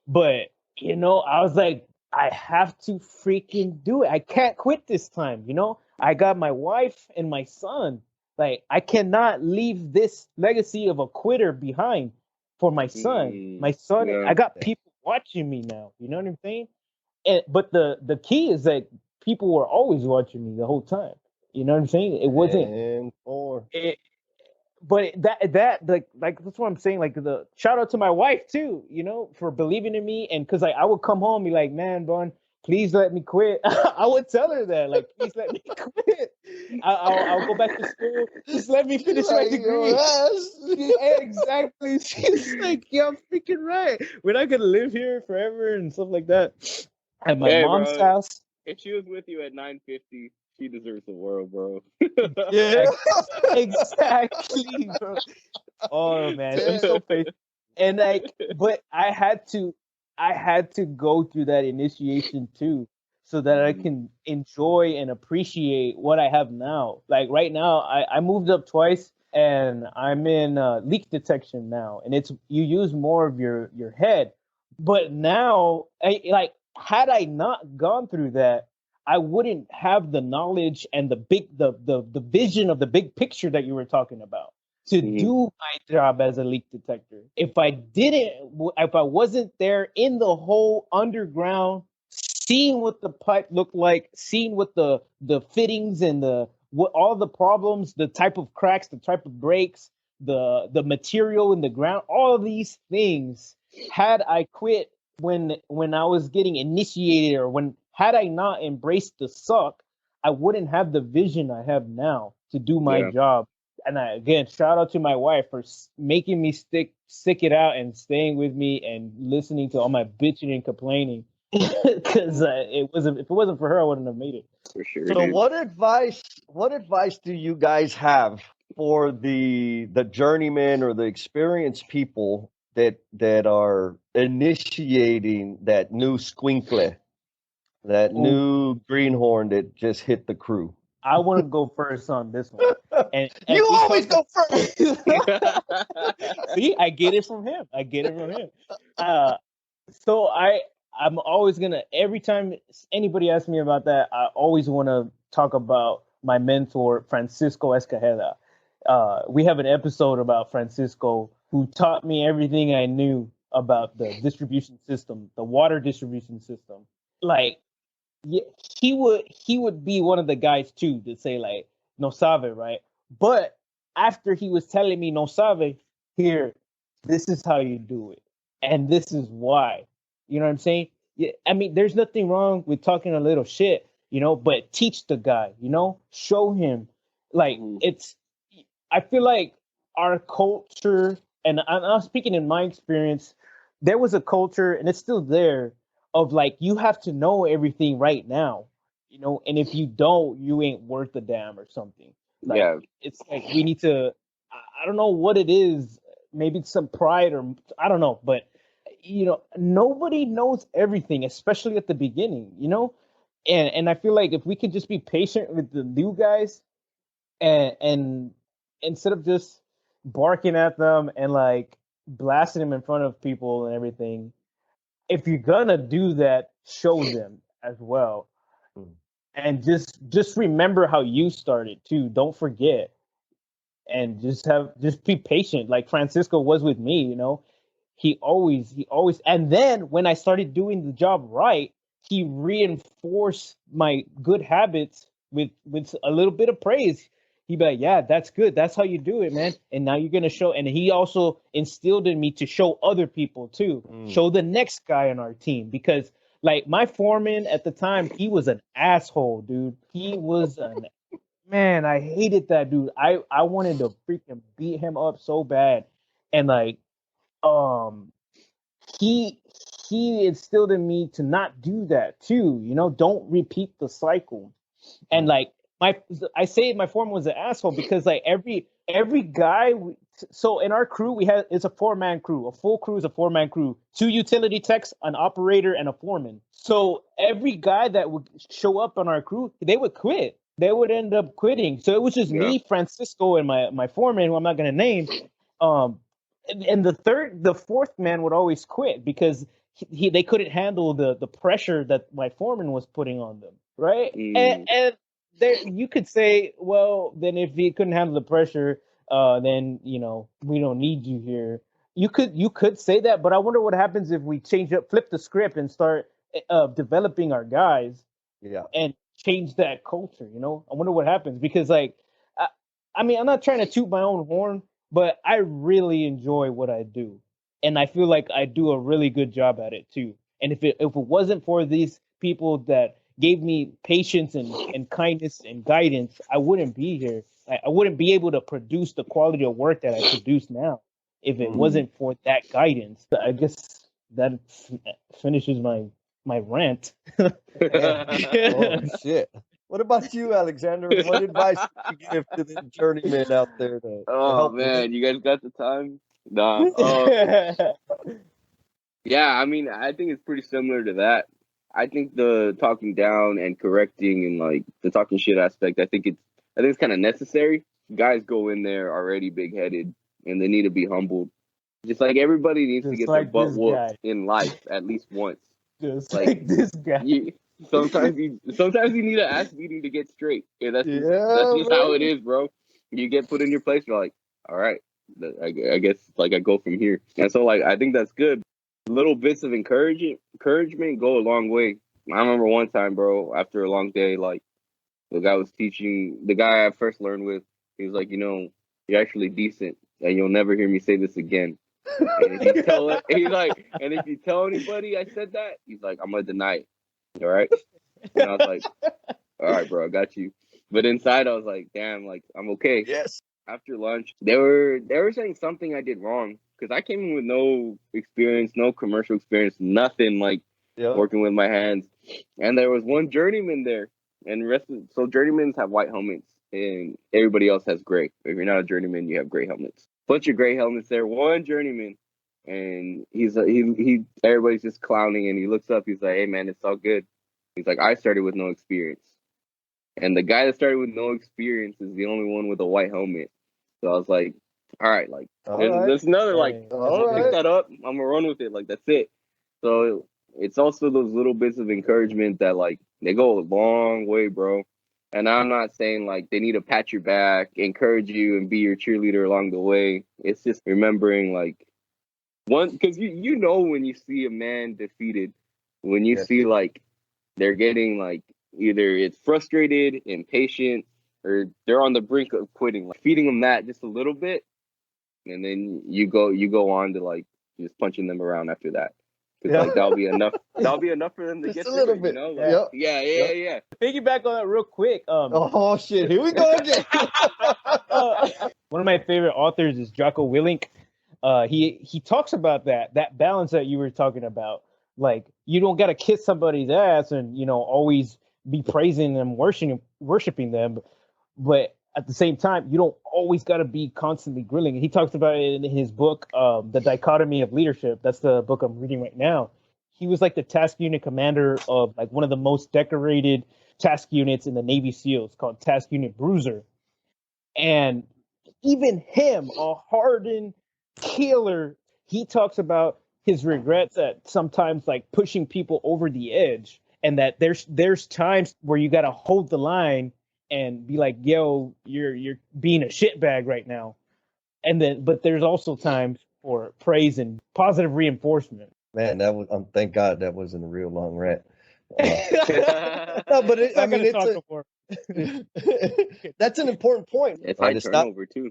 But you know, I was like, I have to freaking do it. I can't quit this time. You know, I got my wife and my son. Like, I cannot leave this legacy of a quitter behind for my son. My son, Yeah. I got people watching me now. You know what I'm saying? But the key is that people were always watching me the whole time. You know what I'm saying? It wasn't. And four. But that like that's what I'm saying. Like, the shout out to my wife too. You know, for believing in me, and because I would come home and be like, man, Bon, please let me quit. I would tell her that, like, please let me quit. I'll go back to school. Just let me finish my degree. Yeah, exactly. She's like, yeah, I'm freaking right. We're not gonna live here forever and stuff like that. At my mom's house. If she was with you at 950, she deserves the world, bro. Yeah, exactly, bro. Oh man, she's so patient. And like, but I had to go through that initiation too, so that I can enjoy and appreciate what I have now. Like right now, I moved up twice, and I'm in leak detection now, and it's you use more of your head. But now, had I not gone through that, I wouldn't have the knowledge and the vision of the big picture that you were talking about to do my job as a leak detector. If I wasn't there in the whole underground, seeing what the pipe looked like, seeing what the fittings and what all the problems, the type of cracks, the type of breaks, the material in the ground, all of these things, had I quit when I was getting initiated, or had I not embraced the suck, I wouldn't have the vision I have now to do my job. And again, shout out to my wife for making me stick it out and staying with me and listening to all my bitching and complaining. Because if it wasn't for her, I wouldn't have made it. For sure. So dude. what advice do you guys have for the journeyman or the experienced people that are initiating that new squinkle, that new greenhorn that just hit the crew? I want to go first on this one. And you always go first. See, I get it from him. So I'm always gonna, every time anybody asks me about that, I always want to talk about my mentor, Francisco Escajeda. We have an episode about Francisco, who taught me everything I knew about the distribution system, the water distribution system. Like, yeah, he would be one of the guys too to say like no sabe, right? But after he was telling me no sabe, here, this is how you do it, and this is why. You know what I'm saying? Yeah, I mean, there's nothing wrong with talking a little shit, but teach the guy, show him. Like, it's, I feel like our culture, and I'm speaking in my experience, there was a culture, and it's still there, of like, you have to know everything right now, and if you don't, you ain't worth a damn or something. Like, Yeah. it's like we need to, I don't know what it is, maybe it's some pride, or I don't know, but nobody knows everything, especially at the beginning, and I feel like if we could just be patient with the new guys, and instead of just barking at them and like blasting them in front of people and everything, if you're gonna do that, show them as well. And just remember how you started too. Don't forget. And just be patient, like Francisco was with me, he always, and then when I started doing the job right, he reinforced my good habits with a little bit of praise. He'd be like, yeah, that's good, that's how you do it, man, and now you're gonna show. And he also instilled in me to show other people too, show the next guy on our team, because like my foreman at the time, he was an asshole, dude. He was an Man, I hated that dude. I wanted to freaking beat him up so bad. And like, um he he instilled in me to not do that too. Don't repeat the cycle. And like, I say my foreman was an asshole because like every guy. So in our crew, it's a 4-man crew. A full crew is a 4-man crew. 2 utility techs, an operator, and a foreman. So every guy that would show up on our crew, they would quit. They would end up quitting. So it was just me, Francisco, and my foreman, who I'm not gonna name. And the fourth man would always quit because they couldn't handle the pressure that my foreman was putting on them, right? And there, you could say, well, then if he couldn't handle the pressure, then we don't need you here. You could say that, but I wonder what happens if we flip the script, and start developing our guys, and change that culture. I wonder what happens, because like, I mean, I'm not trying to toot my own horn, but I really enjoy what I do, and I feel like I do a really good job at it too. And if it wasn't for these people that gave me patience and kindness and guidance, I wouldn't be here. I wouldn't be able to produce the quality of work that I produce now if it wasn't for that guidance. I guess that finishes my rant. Oh shit. What about you, Alexander? What advice would you give to the journeyman out there to help man, you guys got the time? Nah. Yeah, I mean, I think it's pretty similar to that. I think the talking down and correcting and like the talking shit aspect, I think it's kind of necessary. Guys go in there already big headed, and they need to be humbled. Just like everybody needs to get their butt whooped in life at least once. Just like this guy. Sometimes you need an ass beating to get straight. Yeah, that's just how it is, bro. You get put in your place, you're like, all right, I guess like I go from here. And so like I think that's good. Little bits of encouragement go a long way. I remember one time, bro, after a long day, like the guy I first learned with, he was like, you're actually decent, and you'll never hear me say this again. And if you tell anybody I said that, he's like, I'm gonna deny it. All right. And I was like, all right, bro, I got you. But inside I was like, damn, like I'm okay. Yes. After lunch, they were saying something I did wrong, because I came in with no experience, no commercial experience, nothing like working with my hands. And there was one journeyman there, and so journeymans have white helmets, and everybody else has gray. If you're not a journeyman, you have gray helmets. Bunch of gray helmets there. One journeyman, and he everybody's just clowning, and he looks up. He's like, "Hey man, it's all good." He's like, "I started with no experience," and the guy that started with no experience is the only one with a white helmet. So I was like, all right, like there's another, like, I'm gonna pick that up, I'm gonna run with it, like that's it. So it's also those little bits of encouragement that like they go a long way, bro. And I'm not saying like they need to pat your back, encourage you, and be your cheerleader along the way. It's just remembering like because you know when you see a man defeated, when you see like they're getting like either it's frustrated, impatient, or they're on the brink of quitting. Like feeding them that just a little bit, and then you go on to like just punching them around after that. Because like that'll be enough. That'll be enough for them to Just get a through little it, bit. you know? Like, yeah. Piggyback on that real quick. Oh shit! Here we go again. One of my favorite authors is Jocko Willink. He talks about that balance that you were talking about. Like you don't gotta kiss somebody's ass and always be praising them, worshiping them, but at the same time, you don't always gotta be constantly grilling. He talks about it in his book, The Dichotomy of Leadership. That's the book I'm reading right now. He was like the task unit commander of like one of the most decorated task units in the Navy SEALs called Task Unit Bruiser. And even him, a hardened killer, he talks about his regrets at sometimes like pushing people over the edge, and that there's times where you got to hold the line and be like, yo, you're being a shitbag right now. And then but there's also times for praise and positive reinforcement. Man, that was thank God that wasn't a real long rant. No, but that's an important point. It's right? high turnover too.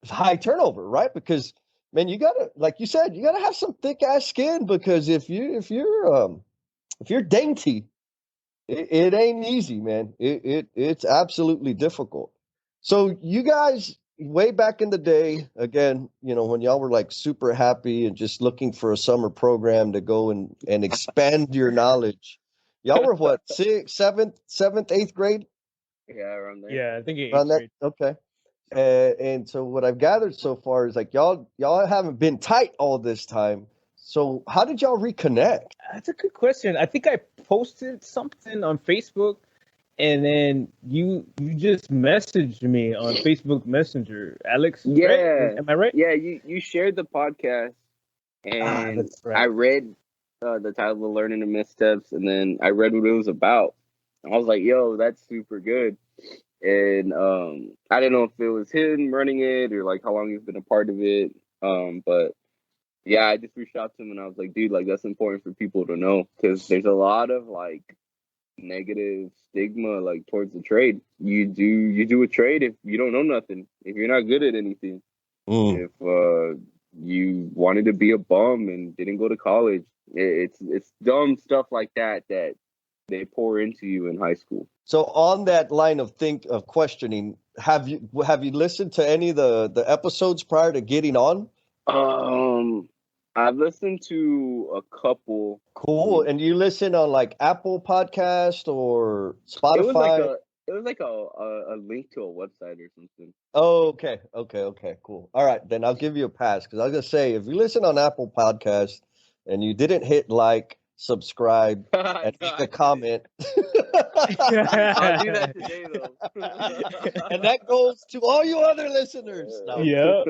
It's high turnover, right? Because man, you gotta, like you said, you gotta have some thick ass skin, because if you're dainty, it ain't easy, man. It's absolutely difficult. So you guys, way back in the day, again, when y'all were like super happy and just looking for a summer program to go and expand your knowledge, y'all were what, seventh, eighth grade? Yeah, around there. Yeah, I think Around that, okay. And so what I've gathered so far is like y'all haven't been tight all this time. So how did y'all reconnect? That's a good question. I think I posted something on Facebook, and then you just messaged me on Facebook Messenger, Alex. Yeah, right? Am I right? Yeah, you shared the podcast, and that's right. I read the title of Learning the Missteps, and then I read what it was about. I was like, yo, that's super good. And I didn't know if it was him running it or like how long he's been a part of it. But yeah, I just reached out to him and I was like, dude, like that's important for people to know, because there's a lot of like negative stigma like towards the trade. You do a trade if you don't know nothing, if you're not good at anything, if you wanted to be a bum and didn't go to college. It's dumb stuff like that they pour into you in high school. So on that line of questioning, have you listened to any of the episodes prior to getting on? I've listened to a couple. Cool. And you listen on like Apple Podcast or Spotify? It was like a link to a website or something. Oh, okay, cool. All right, then I'll give you a pass, because I was gonna say, if you listen on Apple Podcast and you didn't hit like, subscribe, and leave a comment. I'll do that today, though. And that goes to all you other listeners. No. Yeah.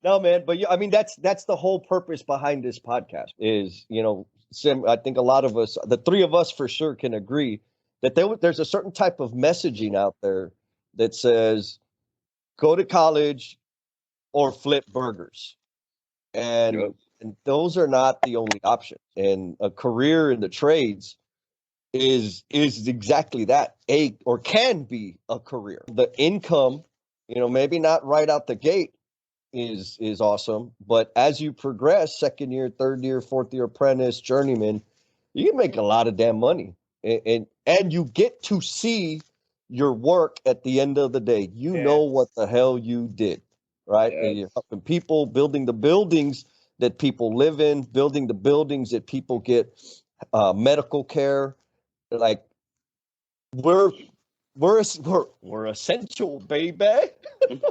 No, man, but I mean, that's the whole purpose behind this podcast is, I think a lot of us, the three of us for sure, can agree that there's a certain type of messaging out there that says, go to college or flip burgers. And those are not the only option. And a career in the trades is exactly that, or can be a career. The income, maybe not right out the gate is awesome, but as you progress, second year, third year, fourth year apprentice, journeyman, you can make a lot of damn money. And you get to see your work at the end of the day. You know what the hell you did, right? Yes. And you're helping people, building the buildings that people live in, building the buildings that people get medical care. Like we're essential, baby.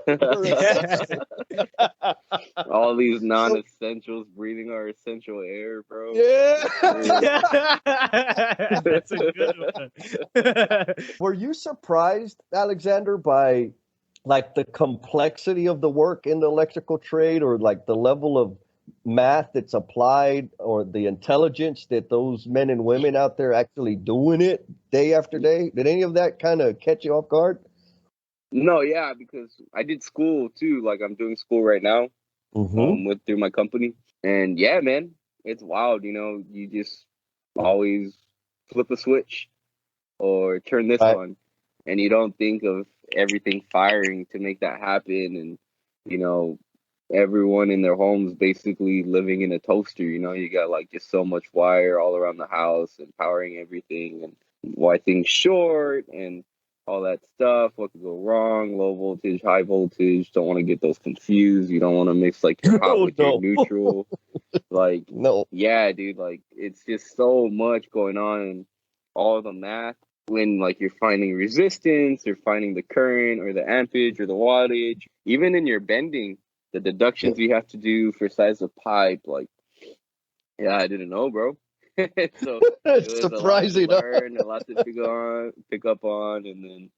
We're essential. All these non-essentials breathing our essential air, bro. Yeah. That's a good one. Were you surprised, Alexander, by like the complexity of the work in the electrical trade, or like the level of math that's applied or the intelligence that those men and women out there actually doing it day after day? Did any of that kind of catch you off guard? No, yeah, because I did school too. Like I'm doing school right now, with through my company, and yeah, man, it's wild. You know, you just always flip a switch or turn this Right. on, and you don't think of everything firing to make that happen, and you know, everyone in their homes basically living in a toaster. You know, you got like just so much wire all around the house and powering everything, and why things short and all that stuff. What could go wrong? Low voltage, high voltage. Don't want to get those confused. You don't want to mix like your hot with your neutral. Like, No. yeah, dude. Like, it's just so much going on, and all the math. When like you're finding resistance or finding the current or the ampage or the wattage, even in your bending, the deductions you have to do for size of pipe, like, yeah, I didn't know, bro. So It's it was surprising. a lot to learn, a lot to pick up on, and then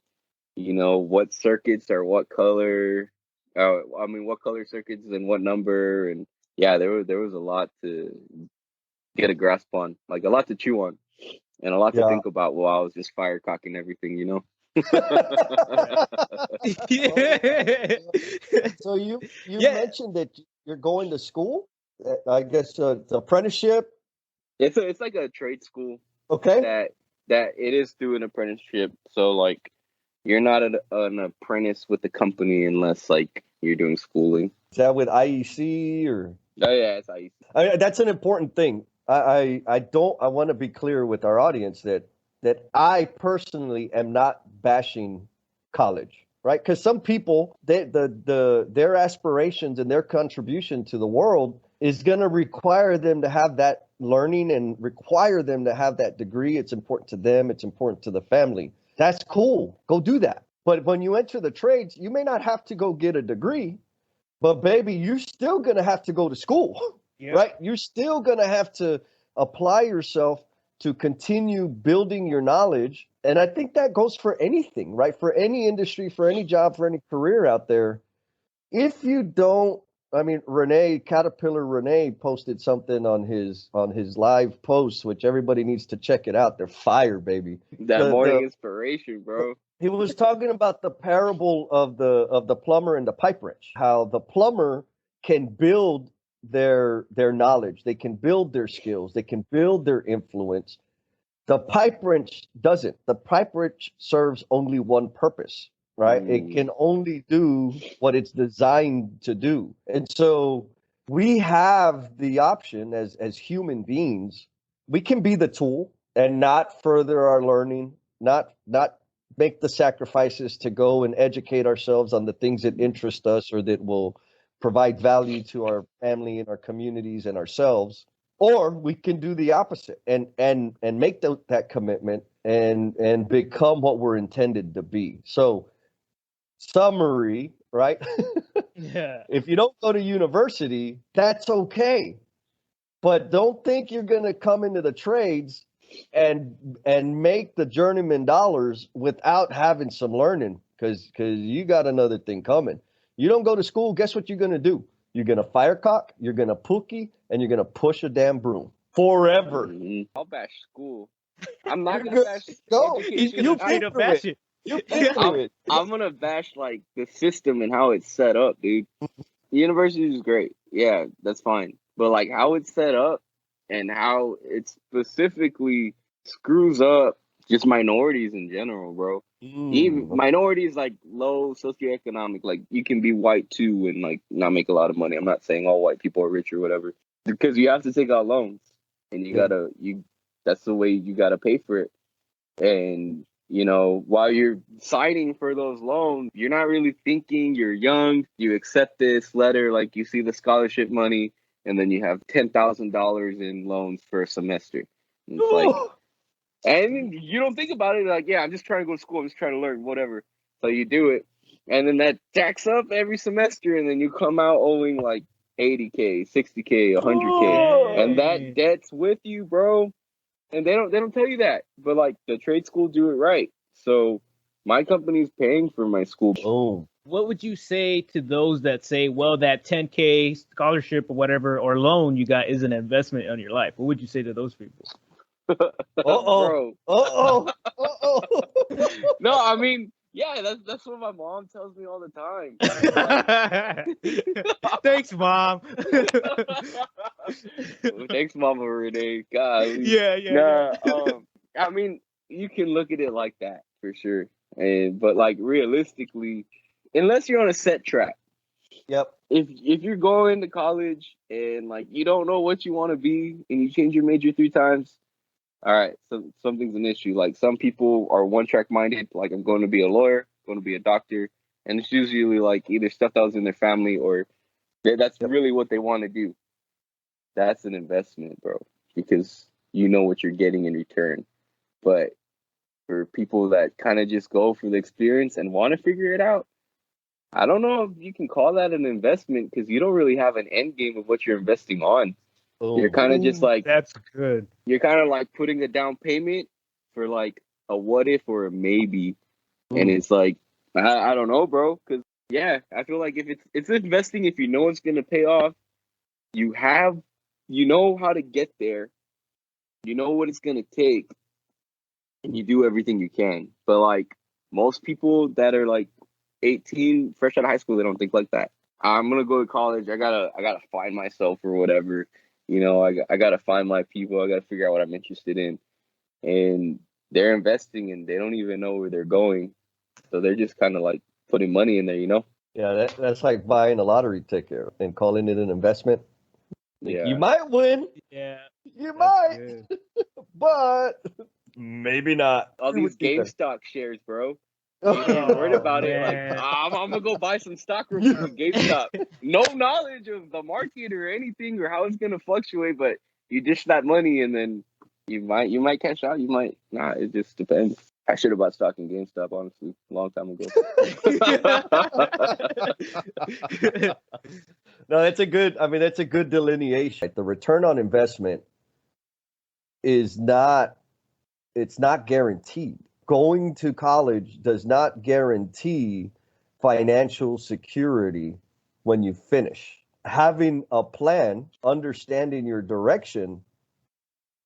you know what circuits are what color. What color circuits and what number, and yeah, there was a lot to get a grasp on, like a lot to chew on, and a lot to Yeah. think about while I was just firecocking everything, you know. So you mentioned that you're going to school. I guess it's apprenticeship. It's like a trade school Okay. that it is through an apprenticeship. So like you're not an apprentice with the company unless like you're doing schooling. Is that with IEC or? Oh yeah, it's IEC. That's an important thing. I want to be clear with our audience that I personally am not bashing college, right? Because some people, their aspirations and their contribution to the world is going to require them to have that learning and require them to have that degree. It's important to them. It's important to the family. That's cool. Go do that. But when you enter the trades, you may not have to go get a degree, but baby, you're still going to have to go to school. Yeah. Right? You're still going to have to apply yourself to continue building your knowledge. And I think that goes for anything, right? For any industry, for any job, for any career out there. If you don't, Caterpillar Rene posted something on his live post, which everybody needs to check it out. They're fire, baby. That morning inspiration, bro. He was talking about the parable of the plumber and the pipe wrench, how the plumber can build their knowledge, they can build their skills, they can build their influence. The pipe wrench doesn't. The pipe wrench serves only one purpose, right? It can only do what it's designed to do. And so we have the option as human beings, we can be the tool and not further our learning, not make the sacrifices to go and educate ourselves on the things that interest us or that will provide value to our family and our communities and ourselves, or we can do the opposite and make that commitment and become what we're intended to be. So, summary, right? Yeah. If you don't go to university, that's okay, but don't think you're going to come into the trades and make the journeyman dollars without having some learning, because you got another thing coming. You don't go to school, guess what you're going to do? You're going to firecock, you're going to pookie, and you're going to push a damn broom forever. I'll bash school. I'm not going to bash education. He's going to straight up bash it. I'm going to bash like the system and how it's set up, dude. The university is great. Yeah, that's fine. But like how it's set up and how it specifically screws up just minorities in general, bro. Even minorities like low socioeconomic, like you can be white too and like not make a lot of money. I'm not saying all white people are rich or whatever, because you have to take out loans and that's the way you gotta pay for it. And you know, while you're signing for those loans, you're not really thinking. You're young. You accept this letter, like you see the scholarship money, and then you have $10,000 in loans for a semester. And it's like, and you don't think about it. Like, yeah, I'm just trying to go to school. I'm just trying to learn, whatever. So you do it, and then that stacks up every semester, and then you come out owing like $80K, $60K, $100K, and that debt's with you, bro. And they don't tell you that, but like the trade school do it right. So my company's paying for my school. Oh, what would you say to those that say, well, that 10K scholarship or whatever or loan you got is an investment on your life? What would you say to those people? Bro. Uh-oh. No, I mean, yeah, that's what my mom tells me all the time. Thanks, Mom. Thanks, Mama Rene. God. Yeah. I mean, you can look at it like that for sure. But like realistically, unless you're on a set track, Yep. if you're going to college and like you don't know what you want to be and you change your major 3 times, all right, so something's an issue. Like some people are one track minded, like I'm going to be a lawyer, going to be a doctor, and it's usually like either stuff that was in their family or that's really what they want to do. That's an investment, bro, because you know what you're getting in return. But for people that kind of just go for the experience and want to figure it out, I don't know if you can call that an investment because you don't really have an end game of what you're investing on. You're kind of just like, that's good. You're kind of like putting a down payment for like a what if or a maybe. And it's like, I don't know, bro. Because yeah, I feel like if it's investing, if you know it's going to pay off, you know how to get there, you know what it's going to take, and you do everything you can. But like most people that are like 18, fresh out of high school, they don't think like that. I'm gonna go to college. I gotta find myself or whatever. You know, I gotta find my people. I gotta figure out what I'm interested in. And they're investing and they don't even know where they're going. So they're just kind of like putting money in there, you know? Yeah, that's like buying a lottery ticket and calling it an investment. Yeah. You might win. Yeah. You might. But maybe not. All these GameStop shares, bro. You heard about it, like, I'm gonna go buy some stock real quick with GameStop. No knowledge of the market or anything or how it's gonna fluctuate, but you dish that money and then you might cash out, you might not. It just depends. I should have bought stock in GameStop, honestly, a long time ago. No, that's a good delineation. The return on investment it's not guaranteed. Going to college does not guarantee financial security when you finish. Having a plan, understanding your direction,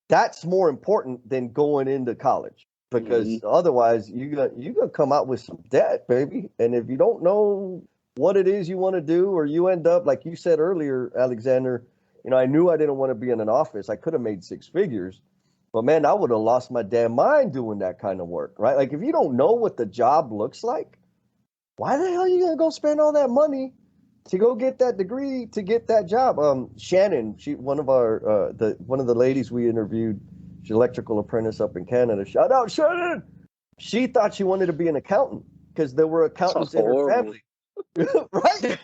that's more important than going into college. Because otherwise you're gonna come out with some debt, baby. And if you don't know what it is you want to do, or you end up, like you said earlier, Alexander, I knew I didn't want to be in an office. I could have made 6 figures, but man, I would have lost my damn mind doing that kind of work, right? Like if you don't know what the job looks like, why the hell are you gonna go spend all that money to go get that degree to get that job? Shannon, one of the ladies we interviewed, she's an electrical apprentice up in Canada. Shout out, Shannon. She thought she wanted to be an accountant because there were accountants in her family. Right?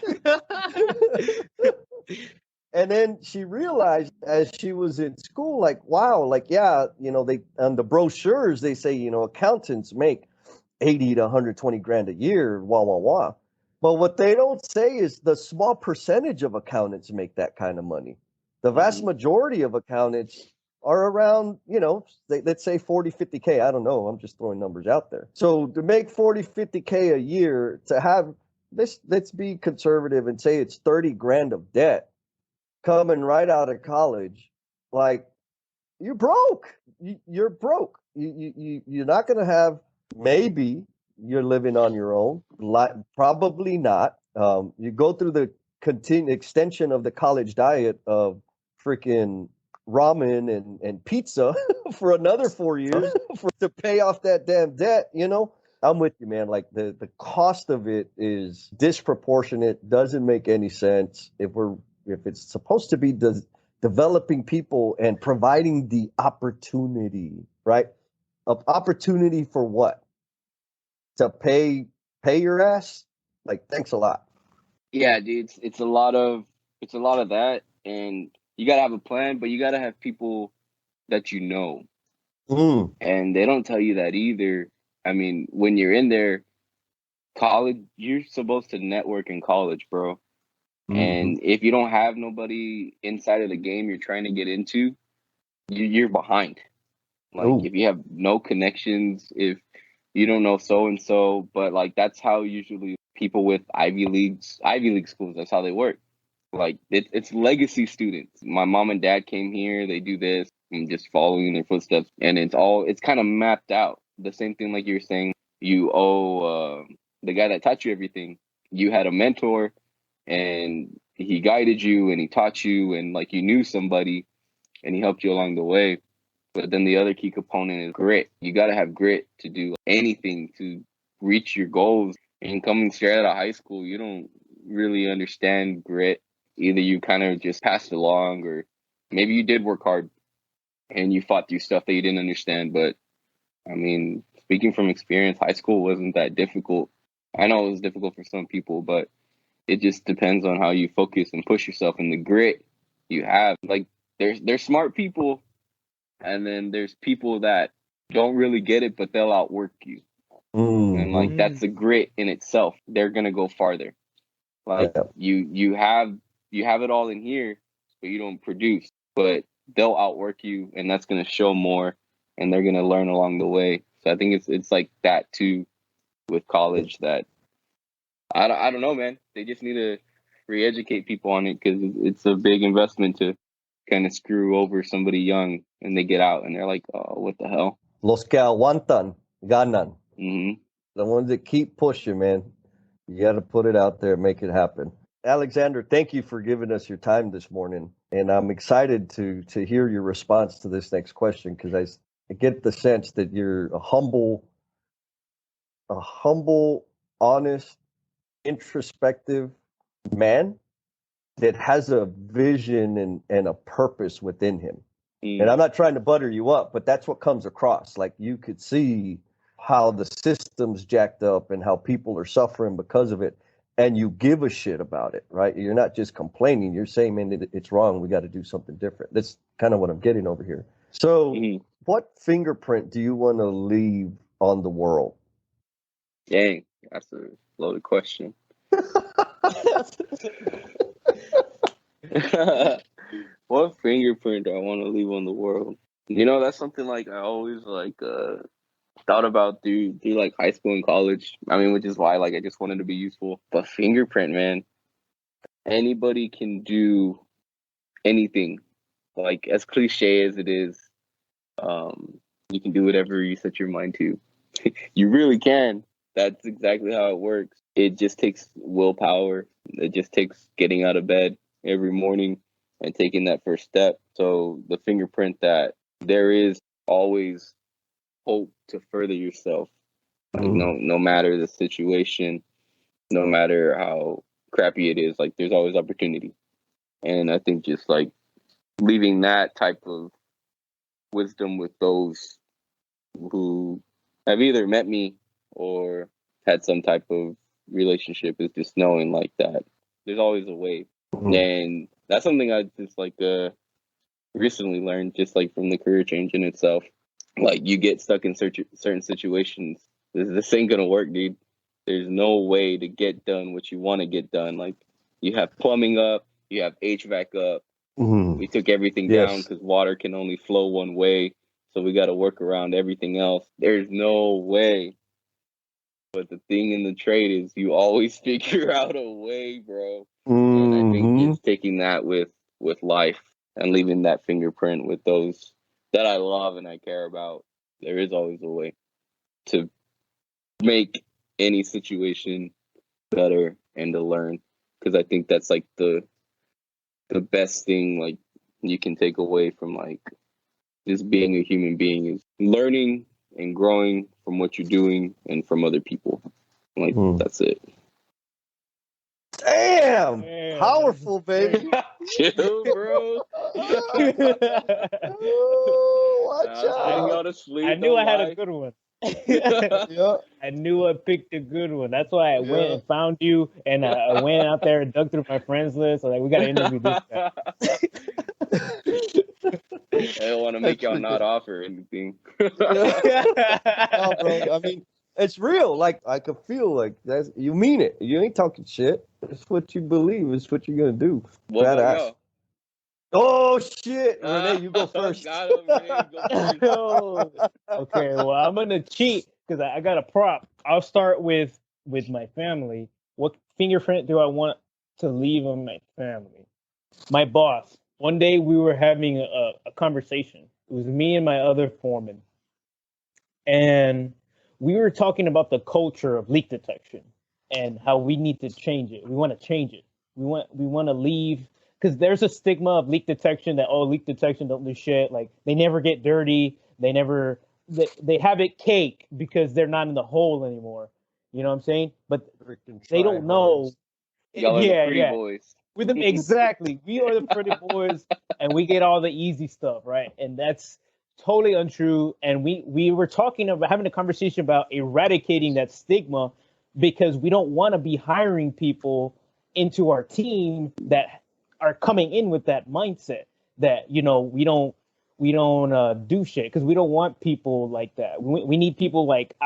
And then she realized as she was in school, like, wow, like, yeah, they on the brochures, they say, accountants make 80 to 120 grand a year, wah, wah, wah. But what they don't say is the small percentage of accountants make that kind of money. The vast majority of accountants are around, let's say 40, 50K. I don't know. I'm just throwing numbers out there. So to make 40, 50K a year, to have this, let's be conservative and say it's 30 grand of debt coming right out of college, like you're broke. You're broke. You're not going to have, maybe you're living on your own. Probably not. You go through the extension of the college diet of freaking ramen and pizza for another 4 years to pay off that damn debt, I'm with you, man. Like the cost of it is disproportionate, doesn't make any sense. If it's supposed to be developing people and providing the opportunity, right? Of opportunity for what? To pay your ass? Like, thanks a lot. Yeah, dude, it's a lot of that, and you gotta have a plan, but you gotta have people that you know. And they don't tell you that either. I mean, when you're in there, college, you're supposed to network in college, bro. And if you don't have nobody inside of the game you're trying to get into, you're behind. Like if you have no connections, if you don't know so and so, but like that's how usually people with Ivy League schools. That's how they work. Like it's legacy students. My mom and dad came here. They do this. I'm just following in their footsteps, and it's kind of mapped out. The same thing, like you were saying, you owe the guy that taught you everything. You had a mentor, and he guided you, and he taught you, and like you knew somebody, and he helped you along the way. But then the other key component is grit. You got to have grit to do anything to reach your goals. And coming straight out of high school, you don't really understand grit. Either you kind of just passed along, or maybe you did work hard and you fought through stuff that you didn't understand. But I mean, speaking from experience, high school wasn't that difficult. I know it was difficult for some people, but it just depends on how you focus and push yourself and the grit you have. Like there's smart people, and then there's people that don't really get it, but they'll outwork you. And like that's the grit in itself. They're gonna go farther. Like you have it all in here, but you don't produce. But they'll outwork you, and that's gonna show more, and they're gonna learn along the way. So I think it's like that too with college. That I don't know, man. They just need to re-educate people on it, because it's a big investment to kind of screw over somebody young, and they get out and they're like, oh, what the hell? Los que aguantan, ganan. Mm-hmm. The ones that keep pushing, man. You got to put it out there, make it happen. Alexander, thank you for giving us your time this morning. And I'm excited to hear your response to this next question, because I get the sense that you're a humble, honest, introspective man that has a vision and a purpose within him. And I'm not trying to butter you up, but that's what comes across. Like, you could see how the system's jacked up and how people are suffering because of it, and you give a shit about it, right? You're not just complaining. You're saying, man, it's wrong. We got to do something different. That's kind of what I'm getting over here. So what fingerprint do you want to leave on the world? Dang, that's a loaded question. What fingerprint do I want to leave on the world? You know, that's something like I always thought about through like high school and college. I mean, which is why like I just wanted to be useful. But fingerprint, man, anybody can do anything. Like, as cliche as it is, you can do whatever you set your mind to. You really can. That's exactly how it works. It just takes willpower. It just takes getting out of bed every morning and taking that first step. So the fingerprint that there is always hope to further yourself. Like no matter the situation, no matter how crappy it is, like there's always opportunity. And I think just like leaving that type of wisdom with those who have either met me or had some type of relationship is just knowing like that there's always a way. And that's something I just like recently learned, just like from the career change in itself. Like, you get stuck in certain situations. This ain't gonna work, dude. There's no way to get done what you want to get done. Like, you have plumbing up, you have HVAC up. We took everything down because water can only flow one way. So we got to work around everything else. There's no way. But the thing in the trade is you always figure out a way, bro. And I think just taking that with life and leaving that fingerprint with those that I love and I care about, there is always a way to make any situation better and to learn. Because I think that's like the best thing like you can take away from like just being a human being is learning and growing from what you're doing and from other people. Like, that's it. Damn! Powerful, baby. Chill, bro. Watch out. I knew I had a good one. I knew I picked a good one. That's why I went and found you, and I went out there and dug through my friends list. I was like, we got to interview this guy. I don't want to make y'all not offer anything. No, bro. I mean, it's real. Like, I could feel like you mean it. You ain't talking shit. It's what you believe. It's what you're gonna do. Badass. Oh shit, Rene, you go first. Got him, Rene, go first. Okay, well, I'm gonna cheat because I got a prop. I'll start with my family. fingerprint do I want to leave on my family? My boss. One day we were having a conversation. It was me and my other foreman, and we were talking about the culture of leak detection and how we need to change it. We want to change it. We want to leave because there's a stigma of leak detection that leak detection don't do shit. Like they never get dirty. They have it cake because they're not in the hole anymore. You know what I'm saying? But they don't know. Y'all are the pretty Yeah. boys. With them, exactly. We are the pretty boys, and we get all the easy stuff, right? And that's totally untrue. And we were talking about having a conversation about eradicating that stigma because we don't want to be hiring people into our team that are coming in with that mindset that we don't do shit because we don't want people like that. We need people like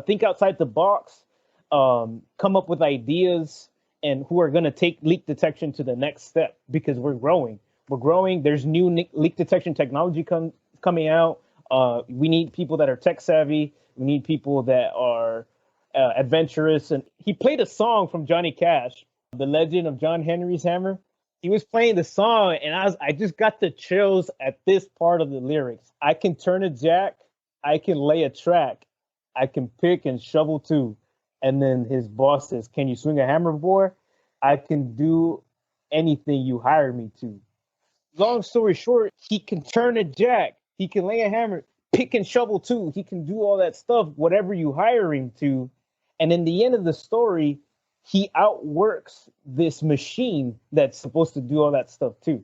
think outside the box, come up with ideas, and who are going to take leak detection to the next step because we're growing. There's new leak detection technology coming out. We need people that are tech savvy. We need people that are adventurous. And he played a song from Johnny Cash, The Legend of John Henry's Hammer. He was playing the song, and I just got the chills at this part of the lyrics. I can turn a jack. I can lay a track. I can pick and shovel too. And then his boss says, "Can you swing a hammer, boy? I can do anything you hire me to." Long story short, he can turn a jack. He can lay a hammer, pick and shovel too. He can do all that stuff, whatever you hire him to. And in the end of the story, he outworks this machine that's supposed to do all that stuff too.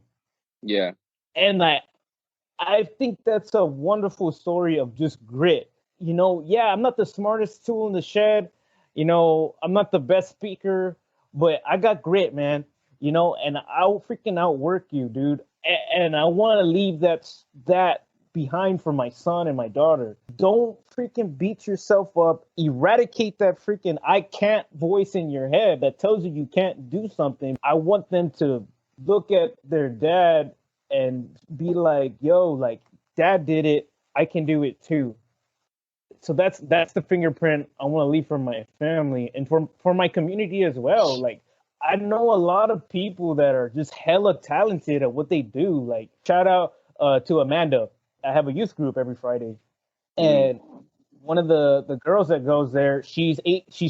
Yeah. And I think that's a wonderful story of just grit. I'm not the smartest tool in the shed. I'm not the best speaker, but I got grit, man. And I'll freaking outwork you, dude. And I want to leave that behind for my son and my daughter. Don't freaking beat yourself up. Eradicate that freaking I can't voice in your head that tells you can't do something. I want them to look at their dad and be like, yo, like dad did it. I can do it too. So that's the fingerprint I want to leave for my family and for my community as well. Like I know a lot of people that are just hella talented at what they do. Like shout out to Amanda. I have a youth group every Friday, and one of the girls that goes there, she's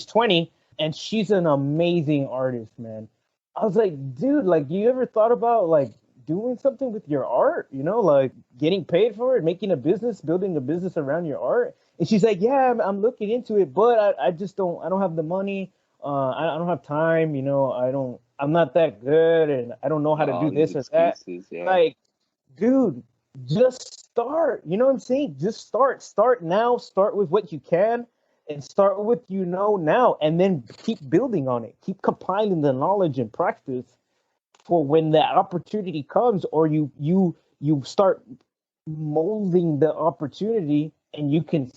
20, and she's an amazing artist, man. I was like, dude, like you ever thought about like doing something with your art? Like getting paid for it, making a business, building a business around your art. And she's like, yeah, I'm looking into it, but I just don't have the money. I don't have time. I'm not that good, and I don't know how to do this or that. Yeah. Like, dude, just start. You know what I'm saying? Just start. Start now. Start with what you can, and start with what you know now, and then keep building on it. Keep compiling the knowledge and practice for when the opportunity comes, or you start molding the opportunity, and you can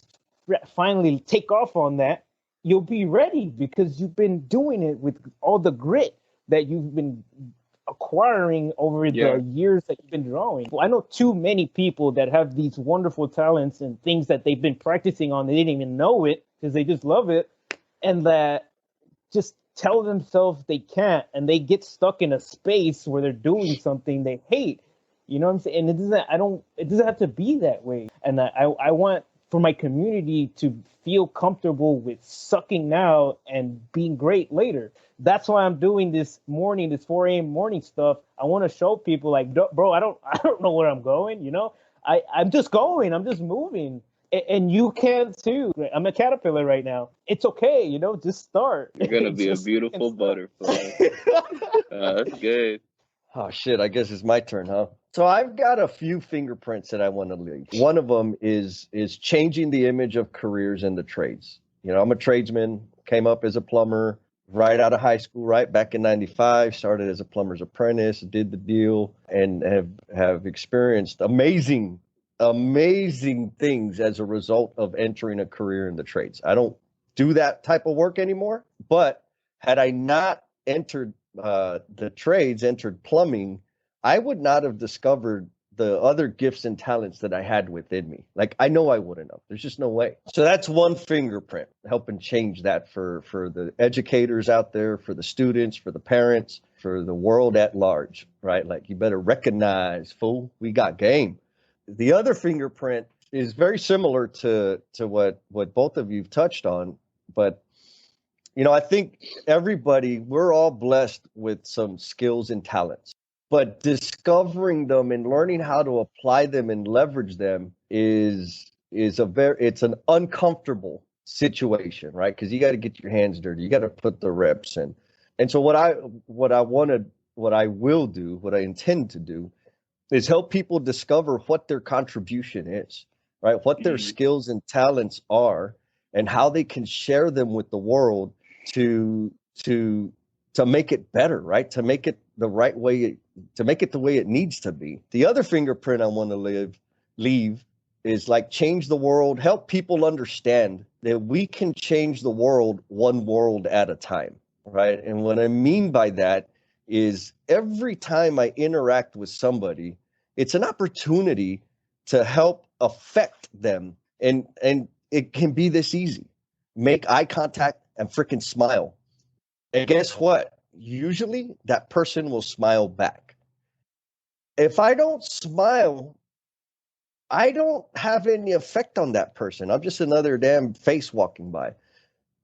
finally take off on that. You'll be ready because you've been doing it with all the grit that you've been acquiring over the years that you've been drawing. Well, I know too many people that have these wonderful talents and things that they've been practicing on. They didn't even know it because they just love it, and that just tell themselves they can't, and they get stuck in a space where they're doing something they hate. You know what I'm saying? And it doesn't have to be that way. And I want for my community to feel comfortable with sucking now and being great later. That's why I'm doing this 4 a.m. morning stuff. I want to show people like, bro, I don't know where I'm going. I'm just going. I'm just moving. And you can too. I'm a caterpillar right now. It's okay. Just start. You're going to be a beautiful butterfly. That's good. Oh, shit. I guess it's my turn, huh? So I've got a few fingerprints that I want to leave. One of them is changing the image of careers in the trades. I'm a tradesman, came up as a plumber right out of high school, right back in 95, started as a plumber's apprentice, did the deal, and have experienced amazing things as a result of entering a career in the trades. I don't do that type of work anymore, but had I not entered the trades, entered plumbing, I would not have discovered the other gifts and talents that I had within me. Like, I know I wouldn't have. There's just no way. So that's one fingerprint, helping change that for the educators out there, for the students, for the parents, for the world at large, right? Like, you better recognize, fool, we got game. The other fingerprint is very similar to what both of you've touched on, but I think we're all blessed with some skills and talents, but discovering them and learning how to apply them and leverage them is it's an uncomfortable situation, right? Because you got to get your hands dirty, you got to put the reps in. And so what I intend to do is help people discover what their contribution is, right? What their skills and talents are, and how they can share them with the world to make it better, right? To make it the right way, to make it the way it needs to be. The other fingerprint I want to leave is like change the world, help people understand that we can change the world one world at a time, right? And what I mean by that is every time I interact with somebody, it's an opportunity to help affect them. And it can be this easy. Make eye contact and freaking smile. And guess what? Usually that person will smile back. If I don't smile, I don't have any effect on that person. I'm just another damn face walking by.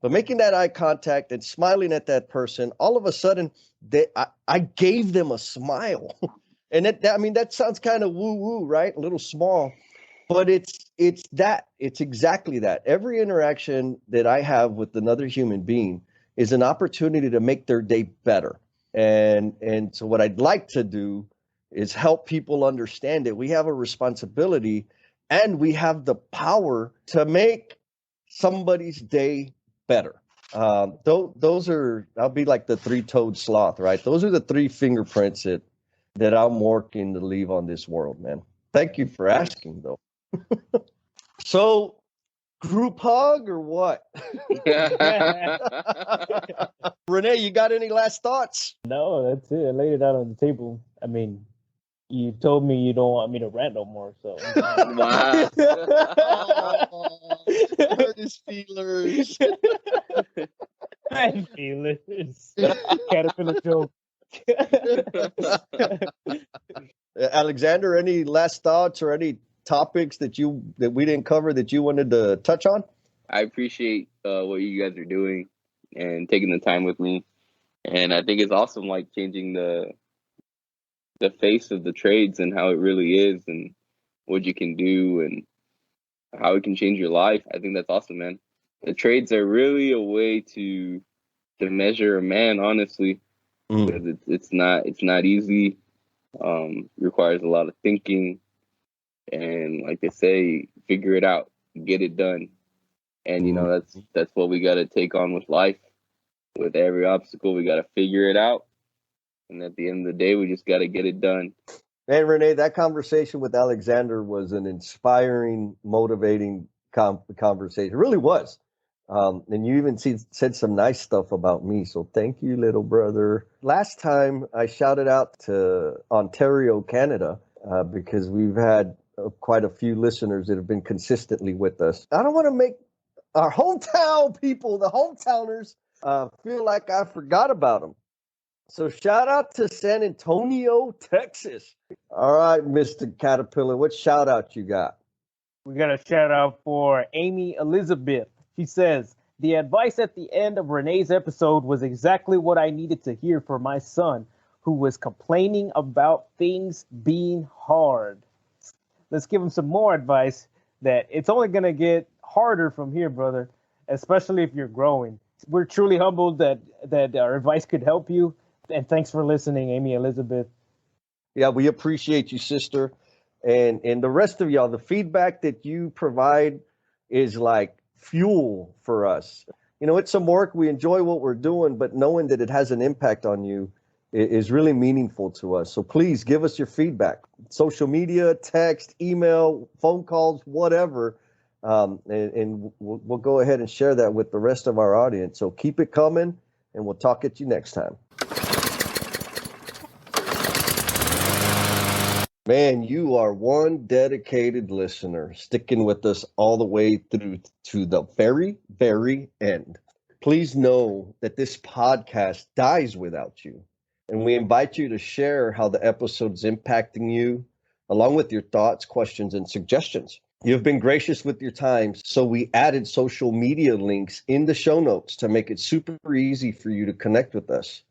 But making that eye contact and smiling at that person, all of a sudden, I gave them a smile. And that sounds kind of woo-woo, right? A little small. But it's exactly that. Every interaction that I have with another human being is an opportunity to make their day better. And so what I'd like to do is help people understand that we have a responsibility and we have the power to make somebody's day better. Those are, I'll be like the three-toed sloth, right? Those are the three fingerprints that I'm working to leave on this world, man. Thank you for asking, though. So, group hug or what? Rene, you got any last thoughts? No, that's it. I laid it out on the table. I mean, you told me you don't want me to rant no more, so. Wow. Hurt his feelers. Feelers. Caterpillar joke. Alexander, any last thoughts or any topics that we didn't cover that you wanted to touch on? I appreciate what you guys are doing and taking the time with me, and I think it's awesome, like changing the face of the trades and how it really is, and what you can do, and how it can change your life. I think that's awesome, man. The trades are really a way to measure a man, honestly, because it's not easy. Requires a lot of thinking, and like they say, figure it out, get it done. And that's what we got to take on with life. With every obstacle, we got to figure it out, and at the end of the day, we just got to get it done. Man, Rene, that conversation with Alexander was an inspiring, motivating conversation. It really was. And you even said some nice stuff about me. So thank you, little brother. Last time I shouted out to Ontario, Canada, because we've had quite a few listeners that have been consistently with us. I don't want to make our hometown people, the hometowners, feel like I forgot about them. So shout out to San Antonio, Texas. All right, Mr. Caterpillar, what shout out you got? We got a shout out for Amy Elizabeth. She says, the advice at the end of Renee's episode was exactly what I needed to hear for my son, who was complaining about things being hard. Let's give him some more advice that it's only going to get harder from here, brother, especially if you're growing. We're truly humbled that our advice could help you. And thanks for listening, Amy Elizabeth. Yeah, we appreciate you, sister. And the rest of y'all, the feedback that you provide is like fuel for us. It's some work. We enjoy what we're doing, but knowing that it has an impact on you is really meaningful to us. So please give us your feedback. Social media, text, email, phone calls, whatever. And we'll go ahead and share that with the rest of our audience. So keep it coming, and we'll talk at you next time. Man, you are one dedicated listener, sticking with us all the way through to the very, very end. Please know that this podcast dies without you, and we invite you to share how the episode's impacting you, along with your thoughts, questions, and suggestions. You've been gracious with your time, so we added social media links in the show notes to make it super easy for you to connect with us.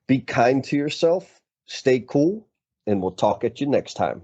Be kind to yourself, stay cool, and we'll talk at you next time.